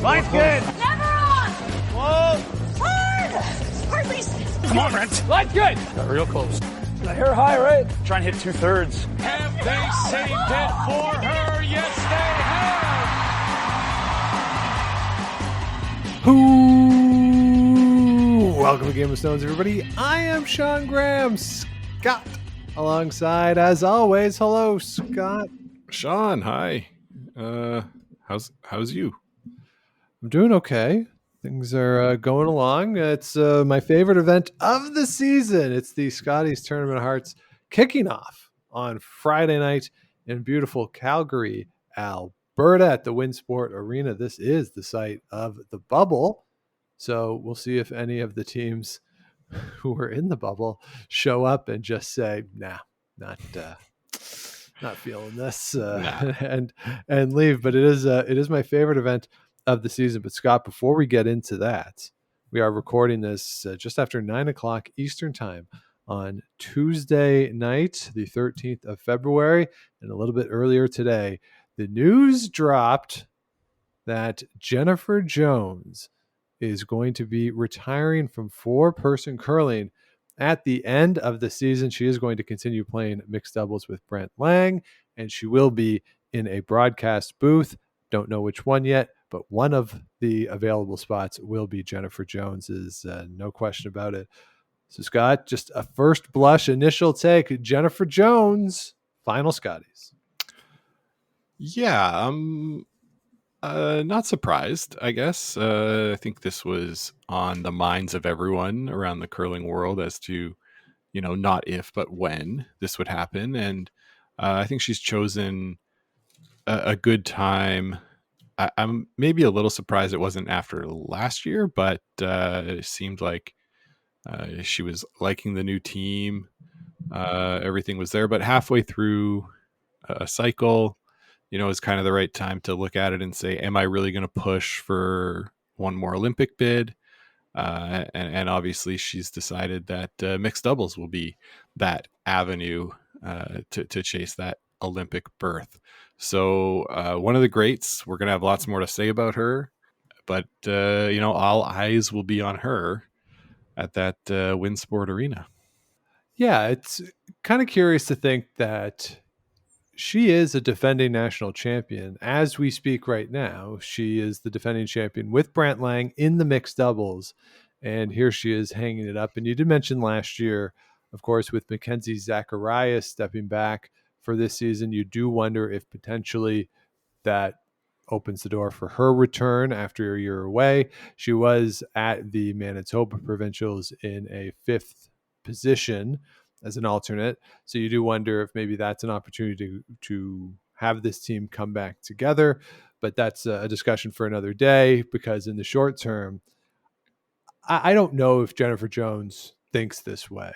Line's good. Never on. Whoa. Hard. Release. Come on, Brent. Line's good. Got real close. The hair high, right? Try and hit 2/3. Have they saved it for her? Yes, they have. Welcome to Game of Stones, everybody. I am Sean Graham. Scott alongside, as always. Hello, Scott. Sean, hi. How's you? I'm doing okay. Things are going along. It's my favorite event of the season. It's the Scotties Tournament of Hearts kicking off on Friday night in beautiful Calgary, Alberta at the Winsport Arena. This is the site of the bubble. So we'll see if any of the teams who are in the bubble show up and just say, nah, not feeling this and leave. But it is my favorite event of the season. But Scott, before we get into that, we are recording this just after 9:00 Eastern time on Tuesday night, the 13th of February, and a little bit earlier today, the news dropped that Jennifer Jones is going to be retiring from four-person curling at the end of the season. She is going to continue playing mixed doubles with Brent Lang, and she will be in a broadcast booth. Don't know which one yet, but one of the available spots will be Jennifer Jones's, no question about it. So, Scott, just a first blush initial take. Jennifer Jones, final Scotties. Yeah, I'm not surprised, I guess. I think this was on the minds of everyone around the curling world as to, not if, but when this would happen. And I think she's chosen a good time. I'm maybe a little surprised it wasn't after last year, but it seemed like she was liking the new team. Everything was there, but halfway through a cycle, is kind of the right time to look at it and say, am I really going to push for one more Olympic bid? And obviously she's decided that mixed doubles will be that avenue to chase that Olympic berth. So one of the greats. We're going to have lots more to say about her, but all eyes will be on her at that Winsport Arena. Yeah, it's kind of curious to think that she is a defending national champion. As we speak right now, she is the defending champion with Brent Lang in the mixed doubles. And here she is hanging it up. And you did mention last year, of course, with Mackenzie Zacharias stepping back for this season, you do wonder if potentially that opens the door for her return after a year away. She was at the Manitoba Provincials in a fifth position as an alternate. So you do wonder if maybe that's an opportunity to have this team come back together. But that's a discussion for another day, because in the short term, I don't know if Jennifer Jones thinks this way.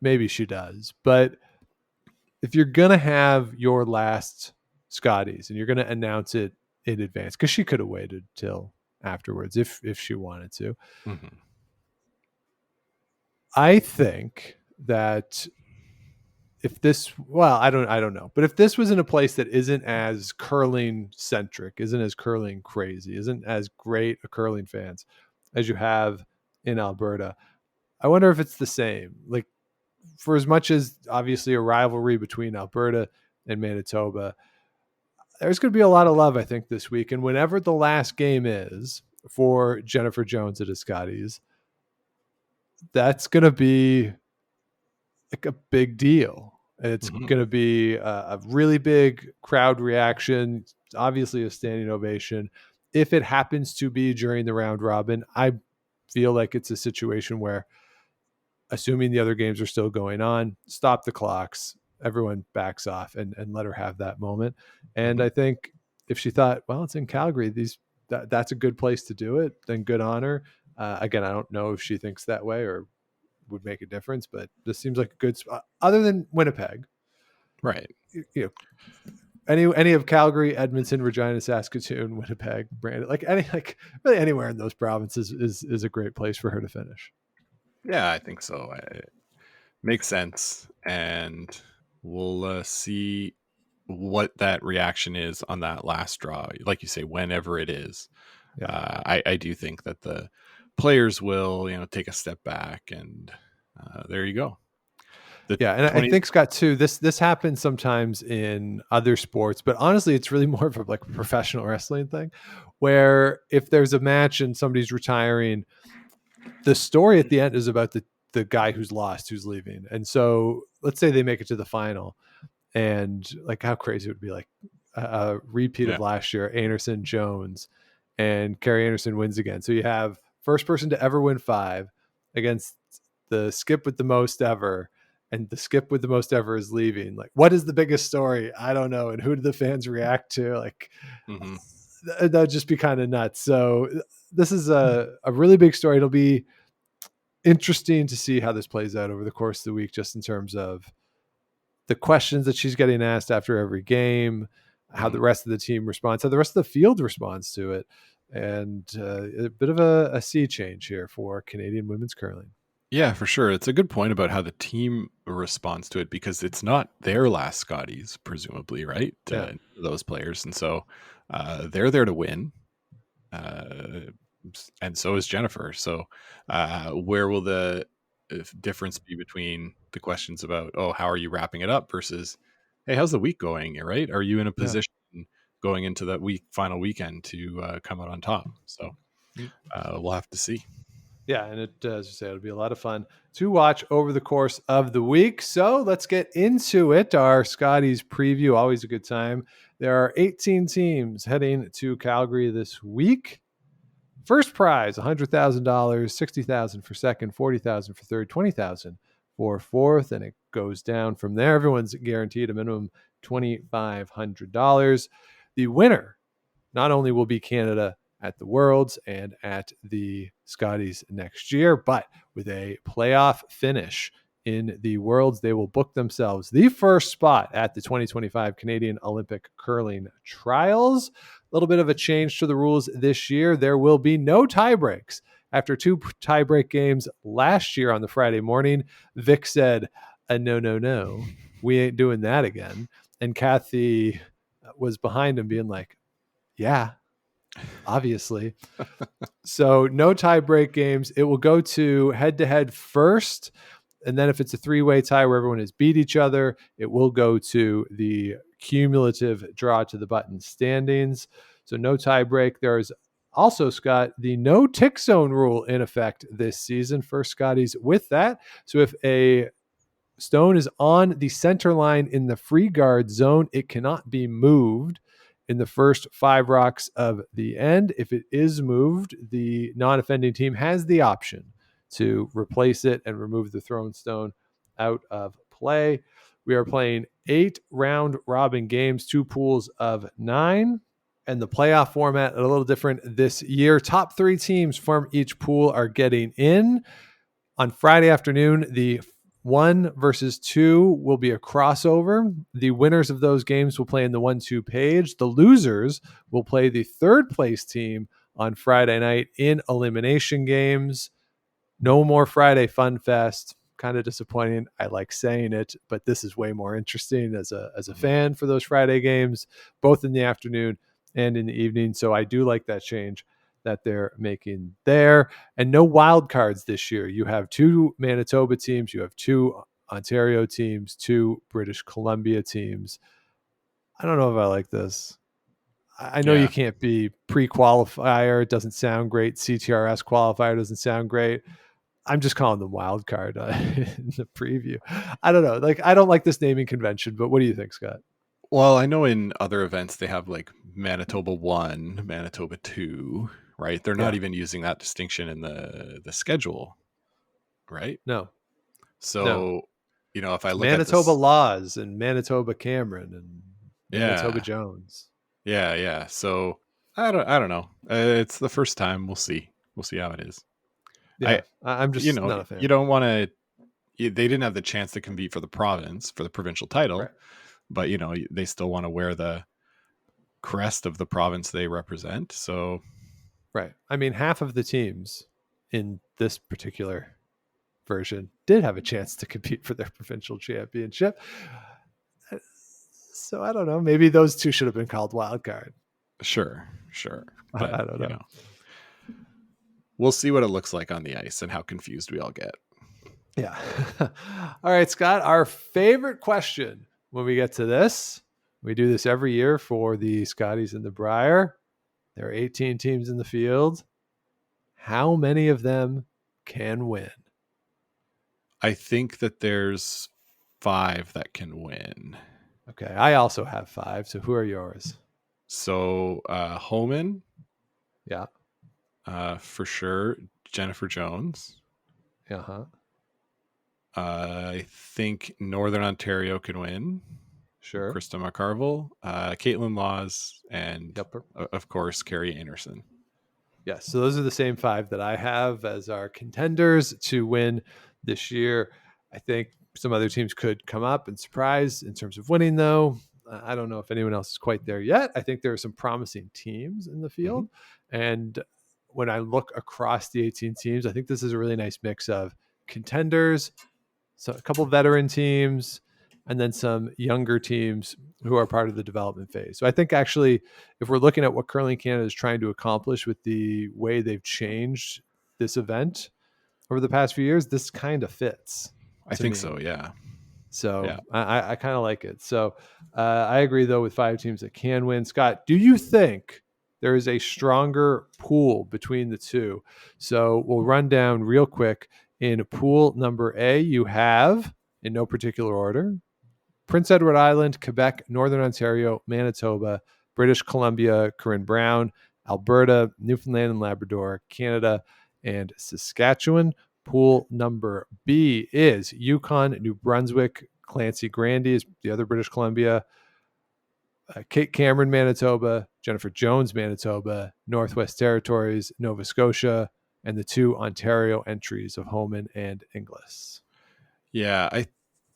Maybe she does. But if you're going to have your last Scotties and you're going to announce it in advance, because she could have waited till afterwards if she wanted to. Mm-hmm. I think that if this, I don't know, but if this was in a place that isn't as curling centric, isn't as curling crazy, isn't as great a curling fans as you have in Alberta, I wonder if it's the same. Like, for as much as obviously a rivalry between Alberta and Manitoba, there's going to be a lot of love, I think, this week. And whenever the last game is for Jennifer Jones at a Scotties, that's going to be like a big deal. And it's going to be a really big crowd reaction, obviously a standing ovation. If it happens to be during the round robin, I feel like it's a situation where, assuming the other games are still going on, stop the clocks, everyone backs off and let her have that moment. And I think if she thought, well, it's in Calgary, that's a good place to do it, then good on her. Again, I don't know if she thinks that way or would make a difference, but this seems like a good spot other than Winnipeg. Right. Any of Calgary, Edmonton, Regina, Saskatoon, Winnipeg, Brandon, really anywhere in those provinces is a great place for her to finish. Yeah, I think so. It makes sense. And we'll see what that reaction is on that last draw, like you say, whenever it is. Yeah. I do think that the players will, take a step back, and there you go. The Yeah, and I think, Scott, too, this happens sometimes in other sports, but honestly, it's really more of a like professional wrestling thing, where if there's a match and somebody's retiring, the story at the end is about the guy who's lost, who's leaving. And so let's say they make it to the final, and like how crazy it would be, like a repeat of Yeah. last year, Anderson Jones, and Kerry Anderson wins again. So you have first person to ever win 5 against the skip with the most ever, and the skip with the most ever is leaving. Like, what is the biggest story? I don't know. And who do the fans react to? Like, Mm-hmm. that'd just be kind of nuts. So this is a really big story. It'll be interesting to see how this plays out over the course of the week, just in terms of the questions that she's getting asked after every game, how the rest of the team responds, how the rest of the field responds to it, and a bit of a sea change here for Canadian women's curling. Yeah, for sure. It's a good point about how the team responds to it, because it's not their last Scotties, presumably, right? Yeah. Those players. And so they're there to win. And so is Jennifer. So where will the difference be between the questions about, oh, how are you wrapping it up, versus, hey, how's the week going? Right? Are you in a position going into that final weekend to come out on top? So we'll have to see. Yeah, and it, as you say, it'll be a lot of fun to watch over the course of the week. So let's get into it. Our Scotties preview, always a good time. There are 18 teams heading to Calgary this week. First prize, $100,000, $60,000 for second, $40,000 for third, $20,000 for fourth, and it goes down from there. Everyone's guaranteed a minimum $2,500. The winner not only will be Canada at the Worlds and at the Scotties next year, but with a playoff finish in the Worlds, they will book themselves the first spot at the 2025 Canadian Olympic Curling Trials. A little bit of a change to the rules this year. There will be no tie breaks. After 2 tiebreak games last year on the Friday morning, Vic said, no, we ain't doing that again. And Kathy was behind him being like, yeah, obviously. So no tie break games. It will go to head-to-head first. And then if it's a 3-way tie where everyone has beat each other, it will go to the cumulative draw to the button standings. So no tie break. There's also, Scott, the no tick zone rule in effect this season for Scotties with that. So if a stone is on the center line in the free guard zone, it cannot be moved in the first 5 rocks of the end. If it is moved, the non-offending team has the option to replace it and remove the thrown stone out of play. We are playing 8 round robin games, 2 pools of 9. And the playoff format a little different this year. Top 3 teams from each pool are getting in. On Friday afternoon, the 1 versus 2 will be a crossover. The winners of those games will play in the 1-2 page. The losers will play the third place team on Friday night in elimination games. No more Friday Fun Fest. Kind of disappointing. I like saying it, but this is way more interesting as a fan for those Friday games, both in the afternoon and in the evening. So I do like that change that they're making there. And no wild cards this year. You have 2 Manitoba teams, you have 2 Ontario teams, 2 British Columbia teams. I don't know if I like this. I know you can't be pre-qualifier. It doesn't sound great. CTRS qualifier doesn't sound great. I'm just calling them wild card in the preview. I don't know. Like, I don't like this naming convention, but what do you think, Scott? Well, I know in other events they have like Manitoba 1, Manitoba 2, right? They're not even using that distinction in the schedule, right? No. So, if I It's look Manitoba at this, Laws and Manitoba Cameron and Manitoba Jones. Yeah. So I don't know. It's the first time. We'll see how it is. Yeah, I'm just not a fan. You don't want to. They didn't have the chance to compete for the province, for the provincial title, Right. but they still want to wear the crest of the province they represent. So, right. I mean, half of the teams in this particular version did have a chance to compete for their provincial championship. So I don't know. Maybe those two should have been called wild card. Sure. But, I don't know. We'll see what it looks like on the ice and how confused we all get. Yeah. All right, Scott, our favorite question when we get to this, we do this every year for the Scotties and the Briar. There are 18 teams in the field. How many of them can win? I think that there's 5 that can win. Okay, I also have 5. So who are yours? So Homan. Yeah. For sure. Jennifer Jones. Uh-huh. I think Northern Ontario can win. Sure. Krista McCarville, Caitlin Laws, and Yep. of course, Carrie Anderson. Yes. So those are the same 5 that I have as our contenders to win this year. I think some other teams could come up and surprise in terms of winning, though. I don't know if anyone else is quite there yet. I think there are some promising teams in the field. And when I look across the 18 teams, I think this is a really nice mix of contenders, so a couple of veteran teams, and then some younger teams who are part of the development phase. So I think actually, if we're looking at what Curling Canada is trying to accomplish with the way they've changed this event over the past few years, this kind of fits. I think so, yeah. So yeah. I kind of like it. So I agree, though, with 5 teams that can win. Scott, do you think there is a stronger pool between the two? So we'll run down real quick. In pool number A, you have, in no particular order, Prince Edward Island, Quebec, Northern Ontario, Manitoba, British Columbia, Corinne Brown, Alberta, Newfoundland and Labrador, Canada, and Saskatchewan. Pool number B is Yukon, New Brunswick, Clancy Grandy is the other British Columbia, Kate Cameron, Manitoba, Jennifer Jones, Manitoba, Northwest Territories, Nova Scotia, and the 2 Ontario entries of Homan and Inglis. Yeah, I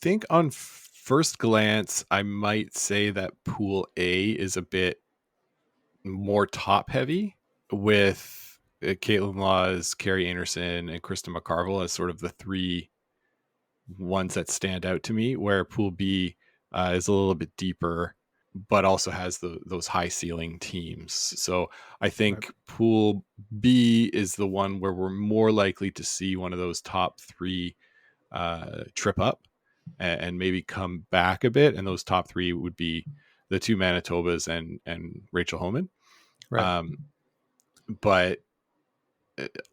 think on first glance, I might say that Pool A is a bit more top heavy with Caitlin Laws, Carrie Anderson, and Krista McCarville as sort of the 3 ones that stand out to me, where Pool B is a little bit deeper, but also has those high ceiling teams. So I think Pool B is the one where we're more likely to see one of those top 3 trip up and maybe come back a bit. And those top 3 would be the 2 Manitobas and Rachel Homan. Right. But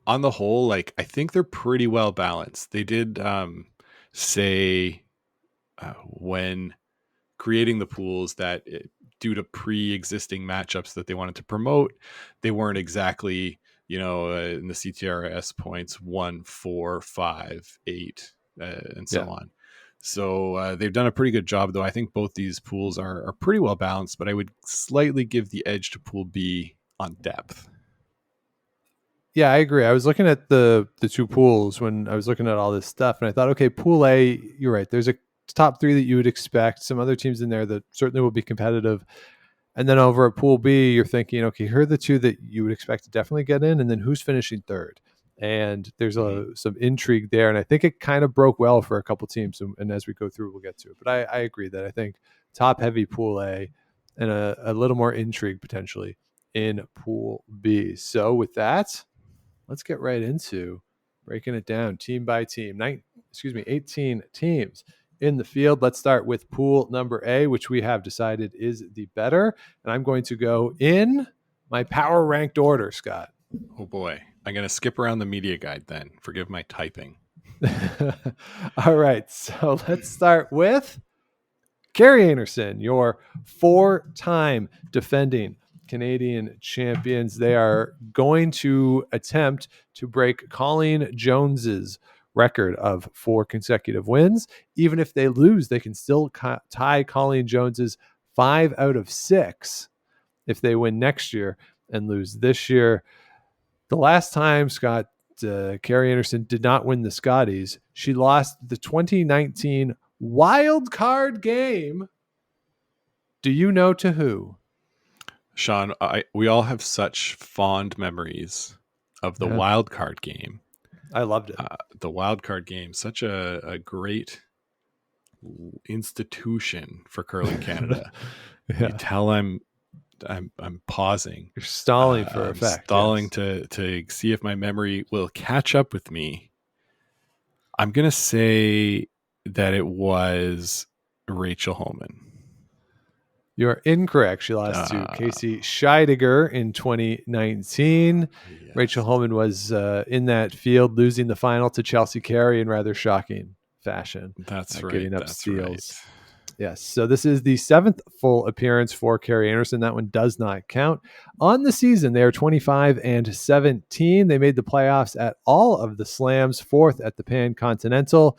on the whole, like, I think they're pretty well balanced. They did say when creating the pools that due to pre-existing matchups that they wanted to promote, they weren't exactly, in the CTRS points 1, 4, 5, 8, and so on. So they've done a pretty good job, though. I think both these pools are pretty well balanced, but I would slightly give the edge to Pool B on depth. Yeah, I agree. I was looking at the 2 pools when I was looking at all this stuff, and I thought, okay, Pool A, you're right. There's a top 3 that you would expect. Some other teams in there that certainly will be competitive. And then over at Pool B, you're thinking, okay, here are the 2 that you would expect to definitely get in, and then who's finishing third? And there's some intrigue there, and I think it kind of broke well for a couple teams. And as we go through, we'll get to it. But I agree that I think top heavy Pool A and a little more intrigue potentially in Pool B. So with that, let's get right into breaking it down team by team. 18 teams in the field. Let's start with pool number A, which we have decided is the better. And I'm going to go in my power ranked order, Scott. Oh boy. I'm going to skip around the media guide then. Forgive my typing. All right. So let's start with Carrie Anderson, your 4-time defending Canadian champions. They are going to attempt to break Colleen Jones's record of 4 consecutive wins. Even if they lose, they can still tie Colleen Jones's 5 out of 6 if they win next year and lose this year. The last time Carrie Anderson did not win the Scotties, she lost the 2019 wild card game. Do you know to who? Sean, we all have such fond memories of the wild card game. I loved it. The wild card game, such a great institution for Curling Canada. You Yeah. tell I'm pausing. You're stalling for I'm effect. stalling Yes. to see if my memory will catch up with me. I'm gonna say that it was Rachel Holman. You're incorrect. She lost to Casey Scheidegger in 2019. Yes. Rachel Holman was in that field, losing the final to Chelsea Carey in rather shocking fashion. That's right. Giving up That's steals. right. Yes. So this is the 7th full appearance for Carey Anderson. That one does not count. On the season, they are 25-17. They made the playoffs at all of the slams, 4th at the Pan Continental.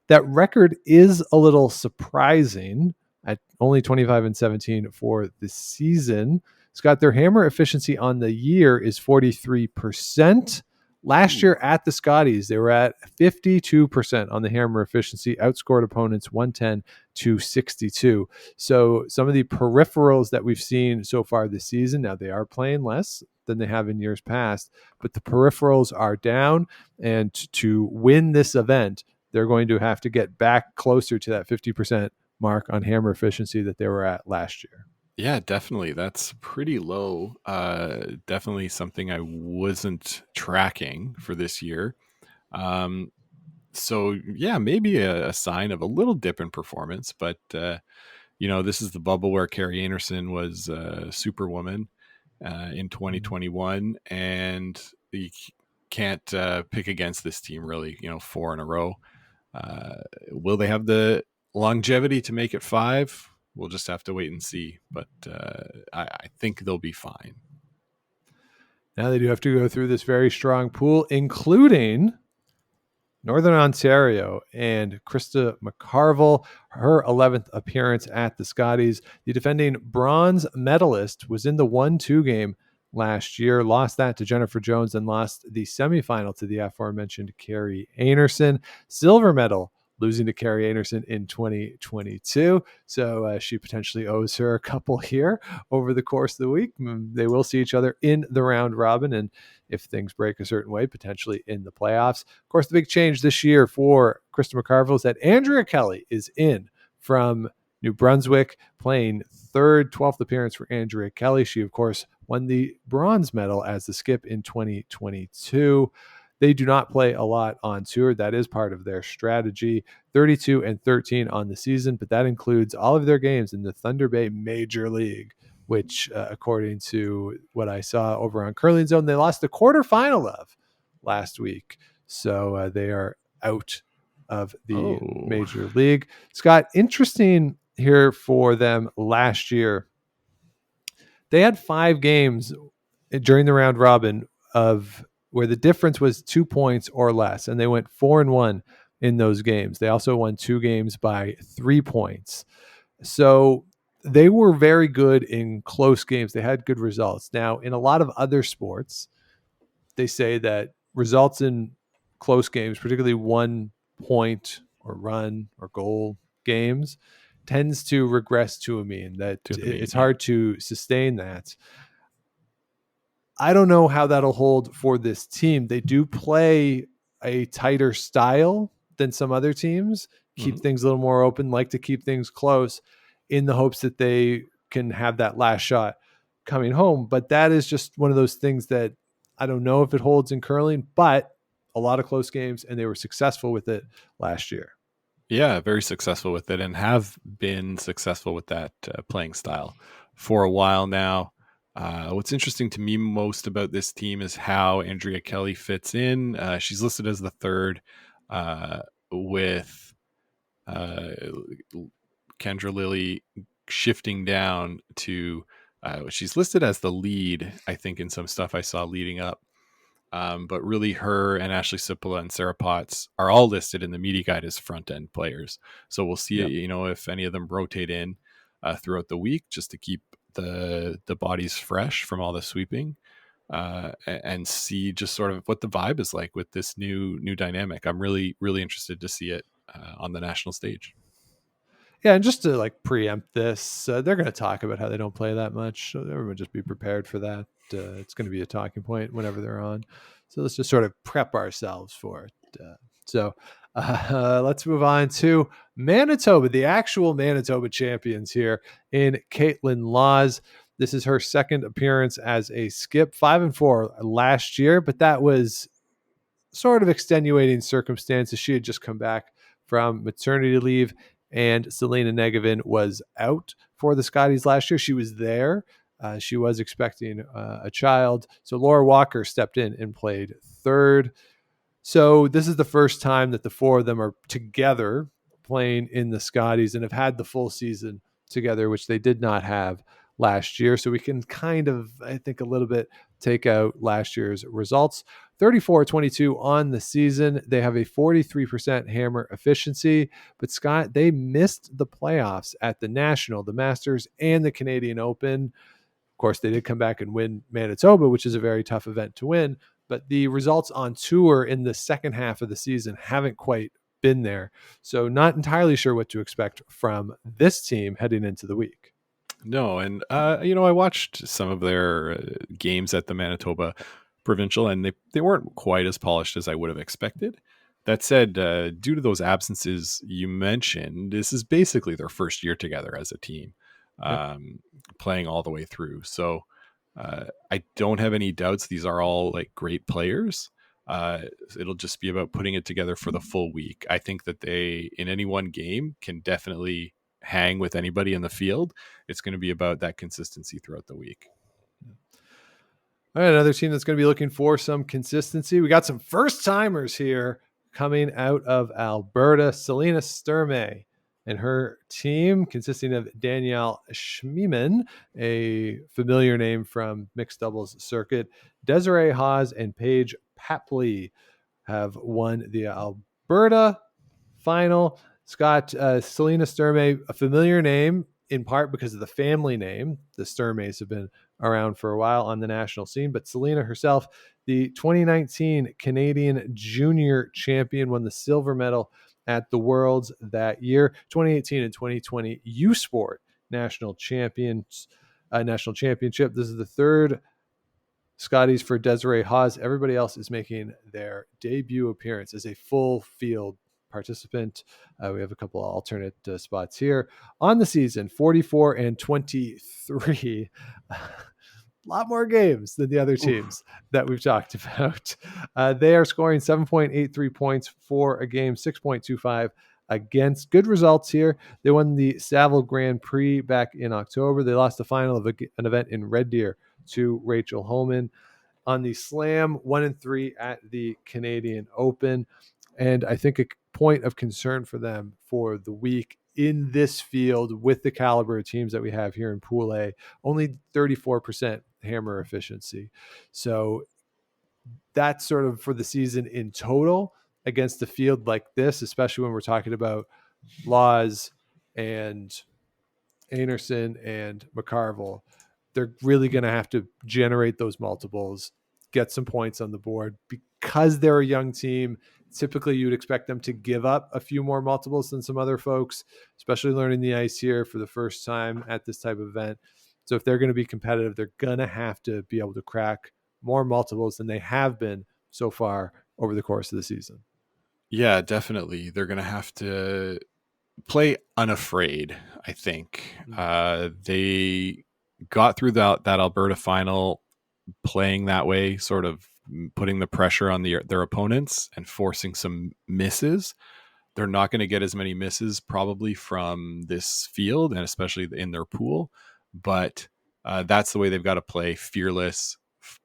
That record is a little surprising at only 25-17 for the season. Scott, their hammer efficiency on the year is 43%. Last year at the Scotties, they were at 52% on the hammer efficiency, outscored opponents 110-62. So some of the peripherals that we've seen so far this season, now they are playing less than they have in years past, but the peripherals are down. And to win this event, they're going to have to get back closer to that 50% mark on hammer efficiency that they were at last year. Yeah, definitely. That's pretty low. Definitely something I wasn't tracking for this year. So yeah, maybe a sign of a little dip in performance, but this is the bubble where Carey Anderson was Superwoman in 2021, and you can't pick against this team really. 4 in a row. Will they have the longevity to make it 5? We'll just have to wait and see. But I think they'll be fine. Now they do have to go through this very strong pool, including Northern Ontario and Krista McCarville, her 11th appearance at the Scotties. The defending bronze medalist was in the 1-2 game last year, lost that to Jennifer Jones, and lost the semifinal to the aforementioned Carey Anderson. Silver medal, losing to Carey Anderson in 2022. So she potentially owes her a couple here over the course of the week. They will see each other in the round robin, and if things break a certain way, potentially in the playoffs. Of course, the big change this year for Krista McCarville is that Andrea Kelly is in from New Brunswick, playing 12th appearance for Andrea Kelly. She, of course, won the bronze medal as the skip in 2022. They do not play a lot on tour. That is part of their strategy. 32-13 on the season, but that includes all of their games in the Thunder Bay Major League, which, according to what I saw over on Curling Zone, they lost the quarterfinal of last week. So they are out of the Major League. Scott, interesting here for them last year. They had 5 games during the round robin of where the difference was 2 points or less, and they went 4-1 in those games. They also won 2 games by 3 points. So they were very good in close games. They had good results. Now, in a lot of other sports, they say that results in close games, particularly 1 point or run or goal games, tends to regress to a mean. It's hard to sustain that. I don't know how that'll hold for this team. They do play a tighter style than some other teams, keep things a little more open, like to keep things close in the hopes that they can have that last shot coming home. But that is just one of those things that I don't know if it holds in curling, but a lot of close games, and they were successful with it last year. Yeah, very successful with it, and have been successful with that playing style for a while now. What's interesting to me most about this team is how Andrea Kelly fits in. She's listed as the 3rd, with Kendra Lilly shifting down to she's listed as the lead, I think, in some stuff I saw leading up. But really, her and Ashley Sipola and Sarah Potts are all listed in the media guide as front end players. So we'll see, if any of them rotate in throughout the week, just to keep the bodies fresh from all the sweeping, and see just sort of what the vibe is like with this new dynamic. I'm really, really interested to see it on the national stage. Yeah, and just to preempt this, they're going to talk about how they don't play that much. So everyone just be prepared for that. It's going to be a talking point whenever they're on. So let's just sort of prep ourselves for it. So Let's move on to Manitoba, the actual Manitoba champions here in Caitlin Laws. This is her second appearance as a skip, 5-4 last year, but that was sort of extenuating circumstances. She had just come back from maternity leave, and Selena Negevin was out for the Scotties last year. She was there. She was expecting a child. So Laura Walker stepped in and played third. So this is the first time that the four of them are together playing in the Scotties and have had the full season together, which they did not have last year. So we can kind of, I think, a little bit take out last year's results. 34-22 on the season. They have a 43% hammer efficiency, but Scott, they missed the playoffs at the National, the Masters, and the Canadian Open. Of course, they did come back and win Manitoba, which is a very tough event to win, but the results on tour in the second half of the season haven't quite been there. So not entirely sure what to expect from this team heading into the week. No, and I watched some of their games at the Manitoba Provincial, and they weren't quite as polished as I would have expected. That said, due to those absences you mentioned, this is basically their first year together as a team, playing all the way through. So I don't have any doubts. These are all like great players. It'll just be about putting it together for the full week. I think that they, in any one game, can definitely hang with anybody in the field. It's going to be about that consistency throughout the week. All right, another team that's going to be looking for some consistency. We got some first timers here coming out of Alberta. Selena Sturmey and her team, consisting of Danielle Schmiemann, a familiar name from mixed doubles circuit, Desiree Haas, and Paige Papley have won the Alberta final. Scott, Selena Sturmey, a familiar name in part because of the family name. The Sturmeys have been around for a while on the national scene, but Selena herself, the 2019 Canadian Junior champion, won the silver medal at the Worlds that year. 2018 and 2020 U Sport national championship. This is the third Scotties for Desiree Haas. Everybody else is making their debut appearance as a full field participant. We have a couple of alternate spots here on the season. 44-23. A lot more games than the other teams that we've talked about. They are scoring 7.83 points for a game, 6.25 against. Good results here. They won the Saville Grand Prix back in October. They lost the final of an event in Red Deer to Rachel Homan. On the Slam, 1-3 at the Canadian Open. And I think a point of concern for them for the week in this field with the caliber of teams that we have here in Pool A, only 34% hammer efficiency. So that's sort of for the season in total against a field like this, especially when we're talking about Laws and Anderson and McCarville. They're really going to have to generate those multiples, get some points on the board. Because they're a young team, typically you'd expect them to give up a few more multiples than some other folks, especially learning the ice here for the first time at this type of event. So if they're going to be competitive, they're going to have to be able to crack more multiples than they have been so far over the course of the season. Yeah, definitely. They're going to have to play unafraid, I think. They got through that Alberta final playing that way, sort of putting the pressure on their opponents and forcing some misses. They're not going to get as many misses probably from this field and especially in their pool, but that's the way they've got to play. Fearless,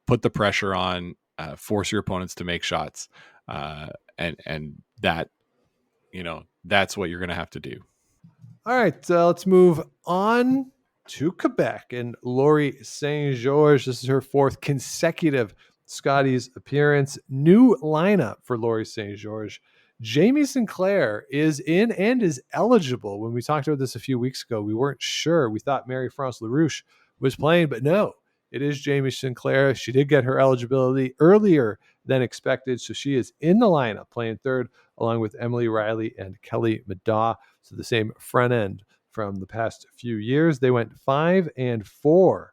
put the pressure on, force your opponents to make shots, and that, that's what you're going to have to do. All right, let's move on to Quebec and Laurie St. George. This is her fourth consecutive Scotties appearance. New lineup for Laurie St. George. Jamie Sinclair is in and is eligible. When we talked about this a few weeks ago, we weren't sure. We thought Marie-France LaRouche was playing, but no, it is Jamie Sinclair. She did get her eligibility earlier than expected, so she is in the lineup playing third along with Emily Riley and Kelly Madaw. So the same front end from the past few years. They went 5-4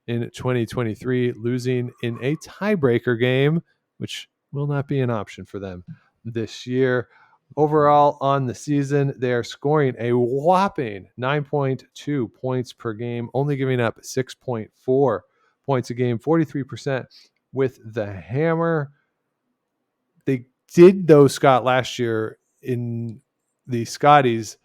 in 2023, losing in a tiebreaker game, which will not be an option for them this year. Overall on the season, they are scoring a whopping 9.2 points per game, only giving up 6.4 points a game, 43% with the hammer. They did, though, Scott, last year in the Scotties,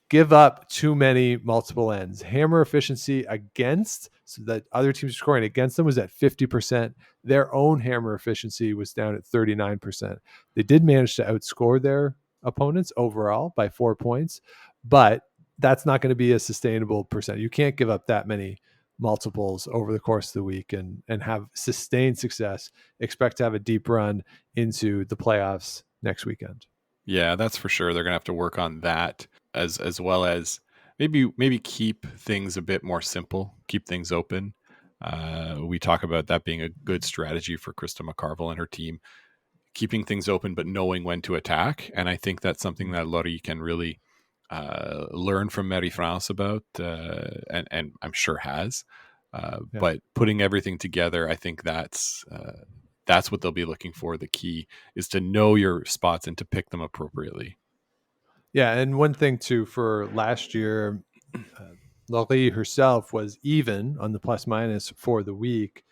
give up too many multiple ends. Hammer efficiency against, so that other teams are scoring against them, was at 50%. Their own hammer efficiency was down at 39%. They did manage to outscore their opponents overall by 4 points, but that's not going to be a sustainable percent. You can't give up that many multiples over the course of the week and have sustained success. Expect to have a deep run into the playoffs next weekend. Yeah, that's for sure. They're going to have to work on that as well as maybe keep things a bit more simple, keep things open. We talk about that being a good strategy for Krista McCarville and her team, keeping things open but knowing when to attack. And I think that's something that Laurie can really learn from Marie France about, and I'm sure has. But putting everything together, I think that's what they'll be looking for. The key is to know your spots and to pick them appropriately. Yeah, and one thing too for last year, Laurie herself was even on the plus minus for the week,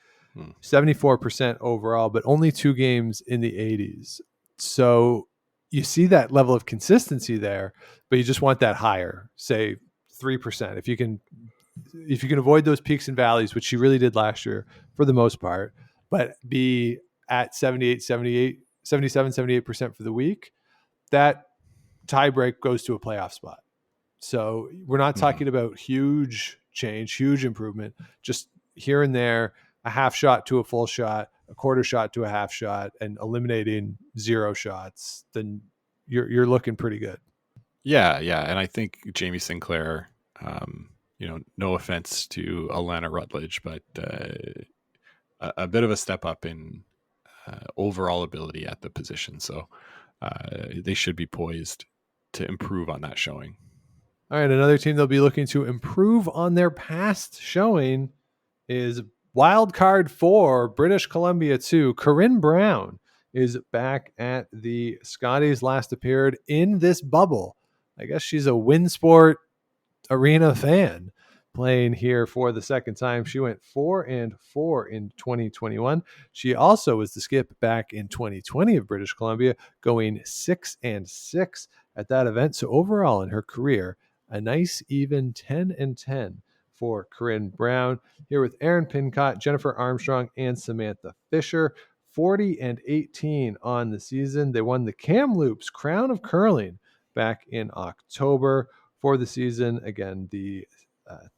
74% overall, but only 2 games in the 80s. So you see that level of consistency there, but you just want that higher, say 3%. If you can avoid those peaks and valleys, which she really did last year for the most part, but be at 77, 78% for the week, that tiebreak goes to a playoff spot. So we're not talking about huge change, huge improvement, just here and there, a half shot to a full shot, a quarter shot to a half shot, and eliminating 0 shots. Then you're looking pretty good. Yeah. And I think Jamie Sinclair, no offense to Alana Rutledge, but a bit of a step up in overall ability at the position. So they should be poised to improve on that showing. All right, another team they'll be looking to improve on their past showing is Wild Card 4, British Columbia 2. Corinne Brown is back at the Scotties, last appeared in this bubble. I guess she's a Winsport Arena fan playing here for the second time. She went 4-4 in 2021. She also was the skip back in 2020 of British Columbia, going 6-6 at that event. So overall in her career, a nice even 10-10 for Corinne Brown. Here with Erin Pincott, Jennifer Armstrong, and Samantha Fisher. 40-18 on the season. They won the Kamloops Crown of Curling back in October for the season. Again, the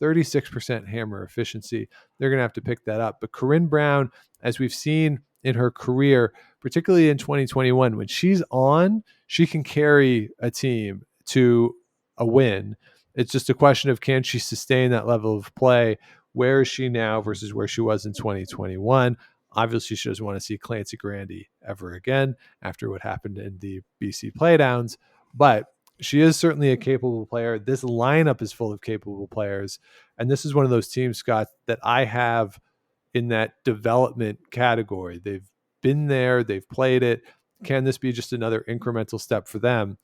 36% hammer efficiency. They're going to have to pick that up. But Corinne Brown, as we've seen in her career, particularly in 2021, when she's on, she can carry a team to a win. It's just a question of, can she sustain that level of play? Where is she now versus where she was in 2021? Obviously, she doesn't want to see Clancy Grandy ever again after what happened in the BC playdowns. But she is certainly a capable player. This lineup is full of capable players. And this is one of those teams, Scott, that I have in that development category. They've been there, they've played it. Can this be just another incremental step for them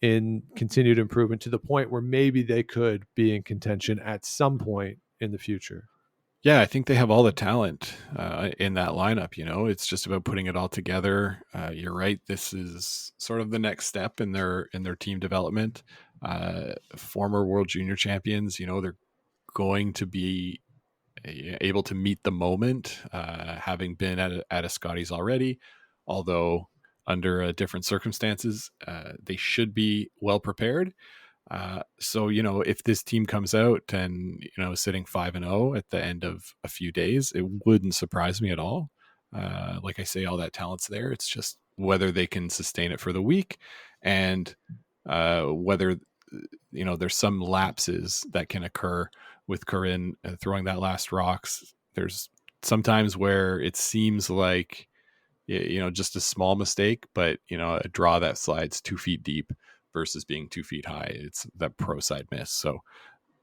in continued improvement to the point where maybe they could be in contention at some point in the future? Yeah, I think they have all the talent in that lineup. It's just about putting it all together. You're right. This is sort of the next step in their team development. Former World Junior champions, they're going to be able to meet the moment, having been at a Scotties already, although under different circumstances. They should be well prepared. So, if this team comes out and, sitting 5-0 at the end of a few days, it wouldn't surprise me at all. Like I say, all that talent's there. It's just whether they can sustain it for the week, and whether, there's some lapses that can occur with Corinne throwing that last rocks. There's sometimes where it seems like, just a small mistake, but, a draw that slides 2 feet deep versus being 2 feet high. It's that pro side miss. So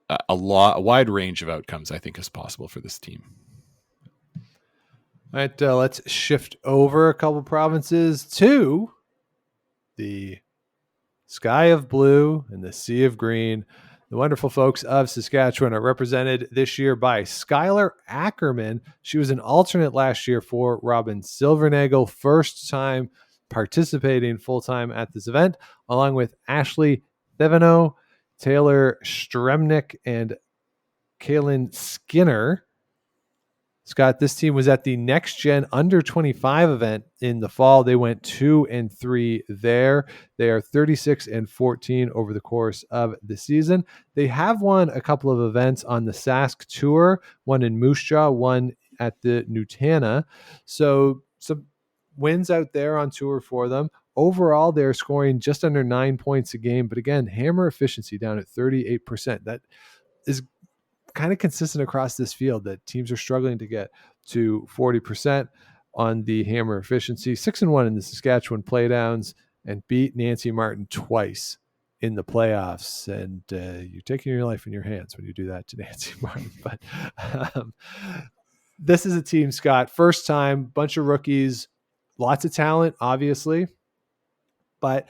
a wide range of outcomes, I think, is possible for this team. All right, let's shift over a couple provinces to the sky of blue and the sea of green. The wonderful folks of Saskatchewan are represented this year by Skylar Ackerman. She was an alternate last year for Robin Silvernagel, first time participating full-time at this event, along with Ashley Theveno, Taylor Stremnick, and Kaylin Skinner. Scott, this team was at the Next Gen Under 25 event in the fall. They went 2-3 there. They are 36-14 over the course of the season. They have won a couple of events on the Sask Tour, one in Moose Jaw, one at the Nutana. So some wins out there on tour for them. Overall, they're scoring just under 9 points a game. But again, hammer efficiency down at 38%. That is kind of consistent across this field, that teams are struggling to get to 40% on the hammer efficiency. 6-1 in the Saskatchewan playdowns and beat Nancy Martin twice in the playoffs. And you're taking your life in your hands when you do that to Nancy Martin. But this is a team, Scott, first time, bunch of rookies, lots of talent, obviously, but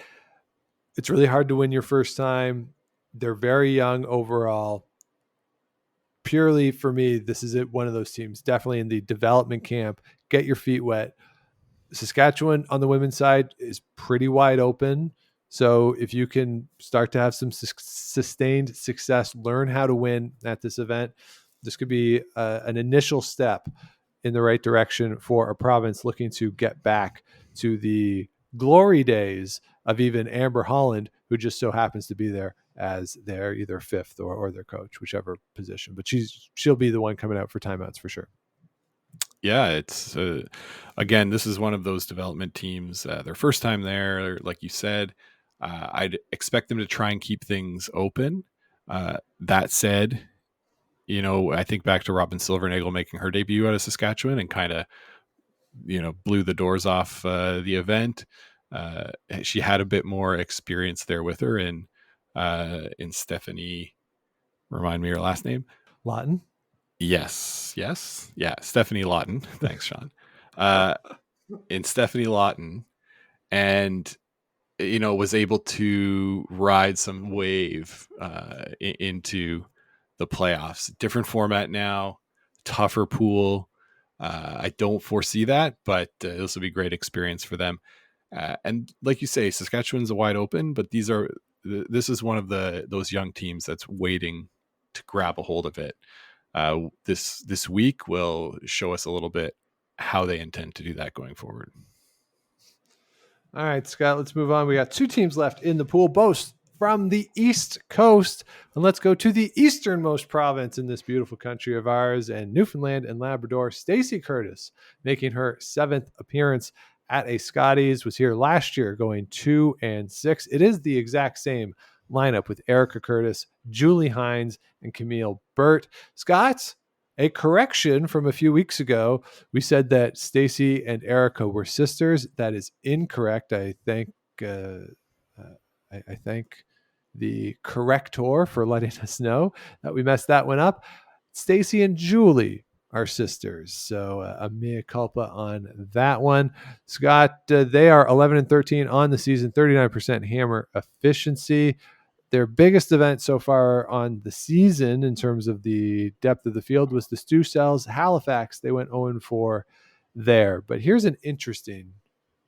it's really hard to win your first time. They're very young overall. Purely for me, this is one of those teams, definitely in the development camp. Get your feet wet. Saskatchewan on the women's side is pretty wide open. So if you can start to have some sustained success, learn how to win at this event, this could be an initial step in the right direction for a province looking to get back to the glory days of even Amber Holland, who just so happens to be there as their either fifth or their coach, whichever position. But she'll be the one coming out for timeouts for sure. Yeah, it's again, this is one of those development teams. Their first time there, like you said, I'd expect them to try and keep things open. That said, I think back to Robin Silvernagel making her debut out of Saskatchewan and kind of, blew the doors off the event. She had a bit more experience there with her in Stephanie. Remind me her last name. Lawton. Yes. Yeah. Stephanie Lawton. Thanks, Sean. In Stephanie Lawton, and, was able to ride some wave into the playoffs. Different format now, tougher pool. I don't foresee that, but this will be a great experience for them. And like you say, Saskatchewan's a wide open, but this is one of those young teams that's waiting to grab a hold of it. This week will show us a little bit how they intend to do that going forward. All right, Scott, let's move on. We got two teams left in the pool, both from the East Coast. And let's go to the easternmost province in this beautiful country of ours, and Newfoundland and Labrador. Stacey Curtis, making her 7th appearance at a Scotties, was here last year going 2-6. It is the exact same lineup with Erica Curtis, Julie Hines, and Camille Burt. Scott, a correction from a few weeks ago. We said that Stacey and Erica were sisters. That is incorrect. I thank the corrector for letting us know that we messed that one up. Stacey and Julie are sisters. So a mea culpa on that one. Scott, they are 11-13 on the season, 39% hammer efficiency. Their biggest event so far on the season in terms of the depth of the field was the Stu Cells Halifax. They went 0-4 there. But here's an interesting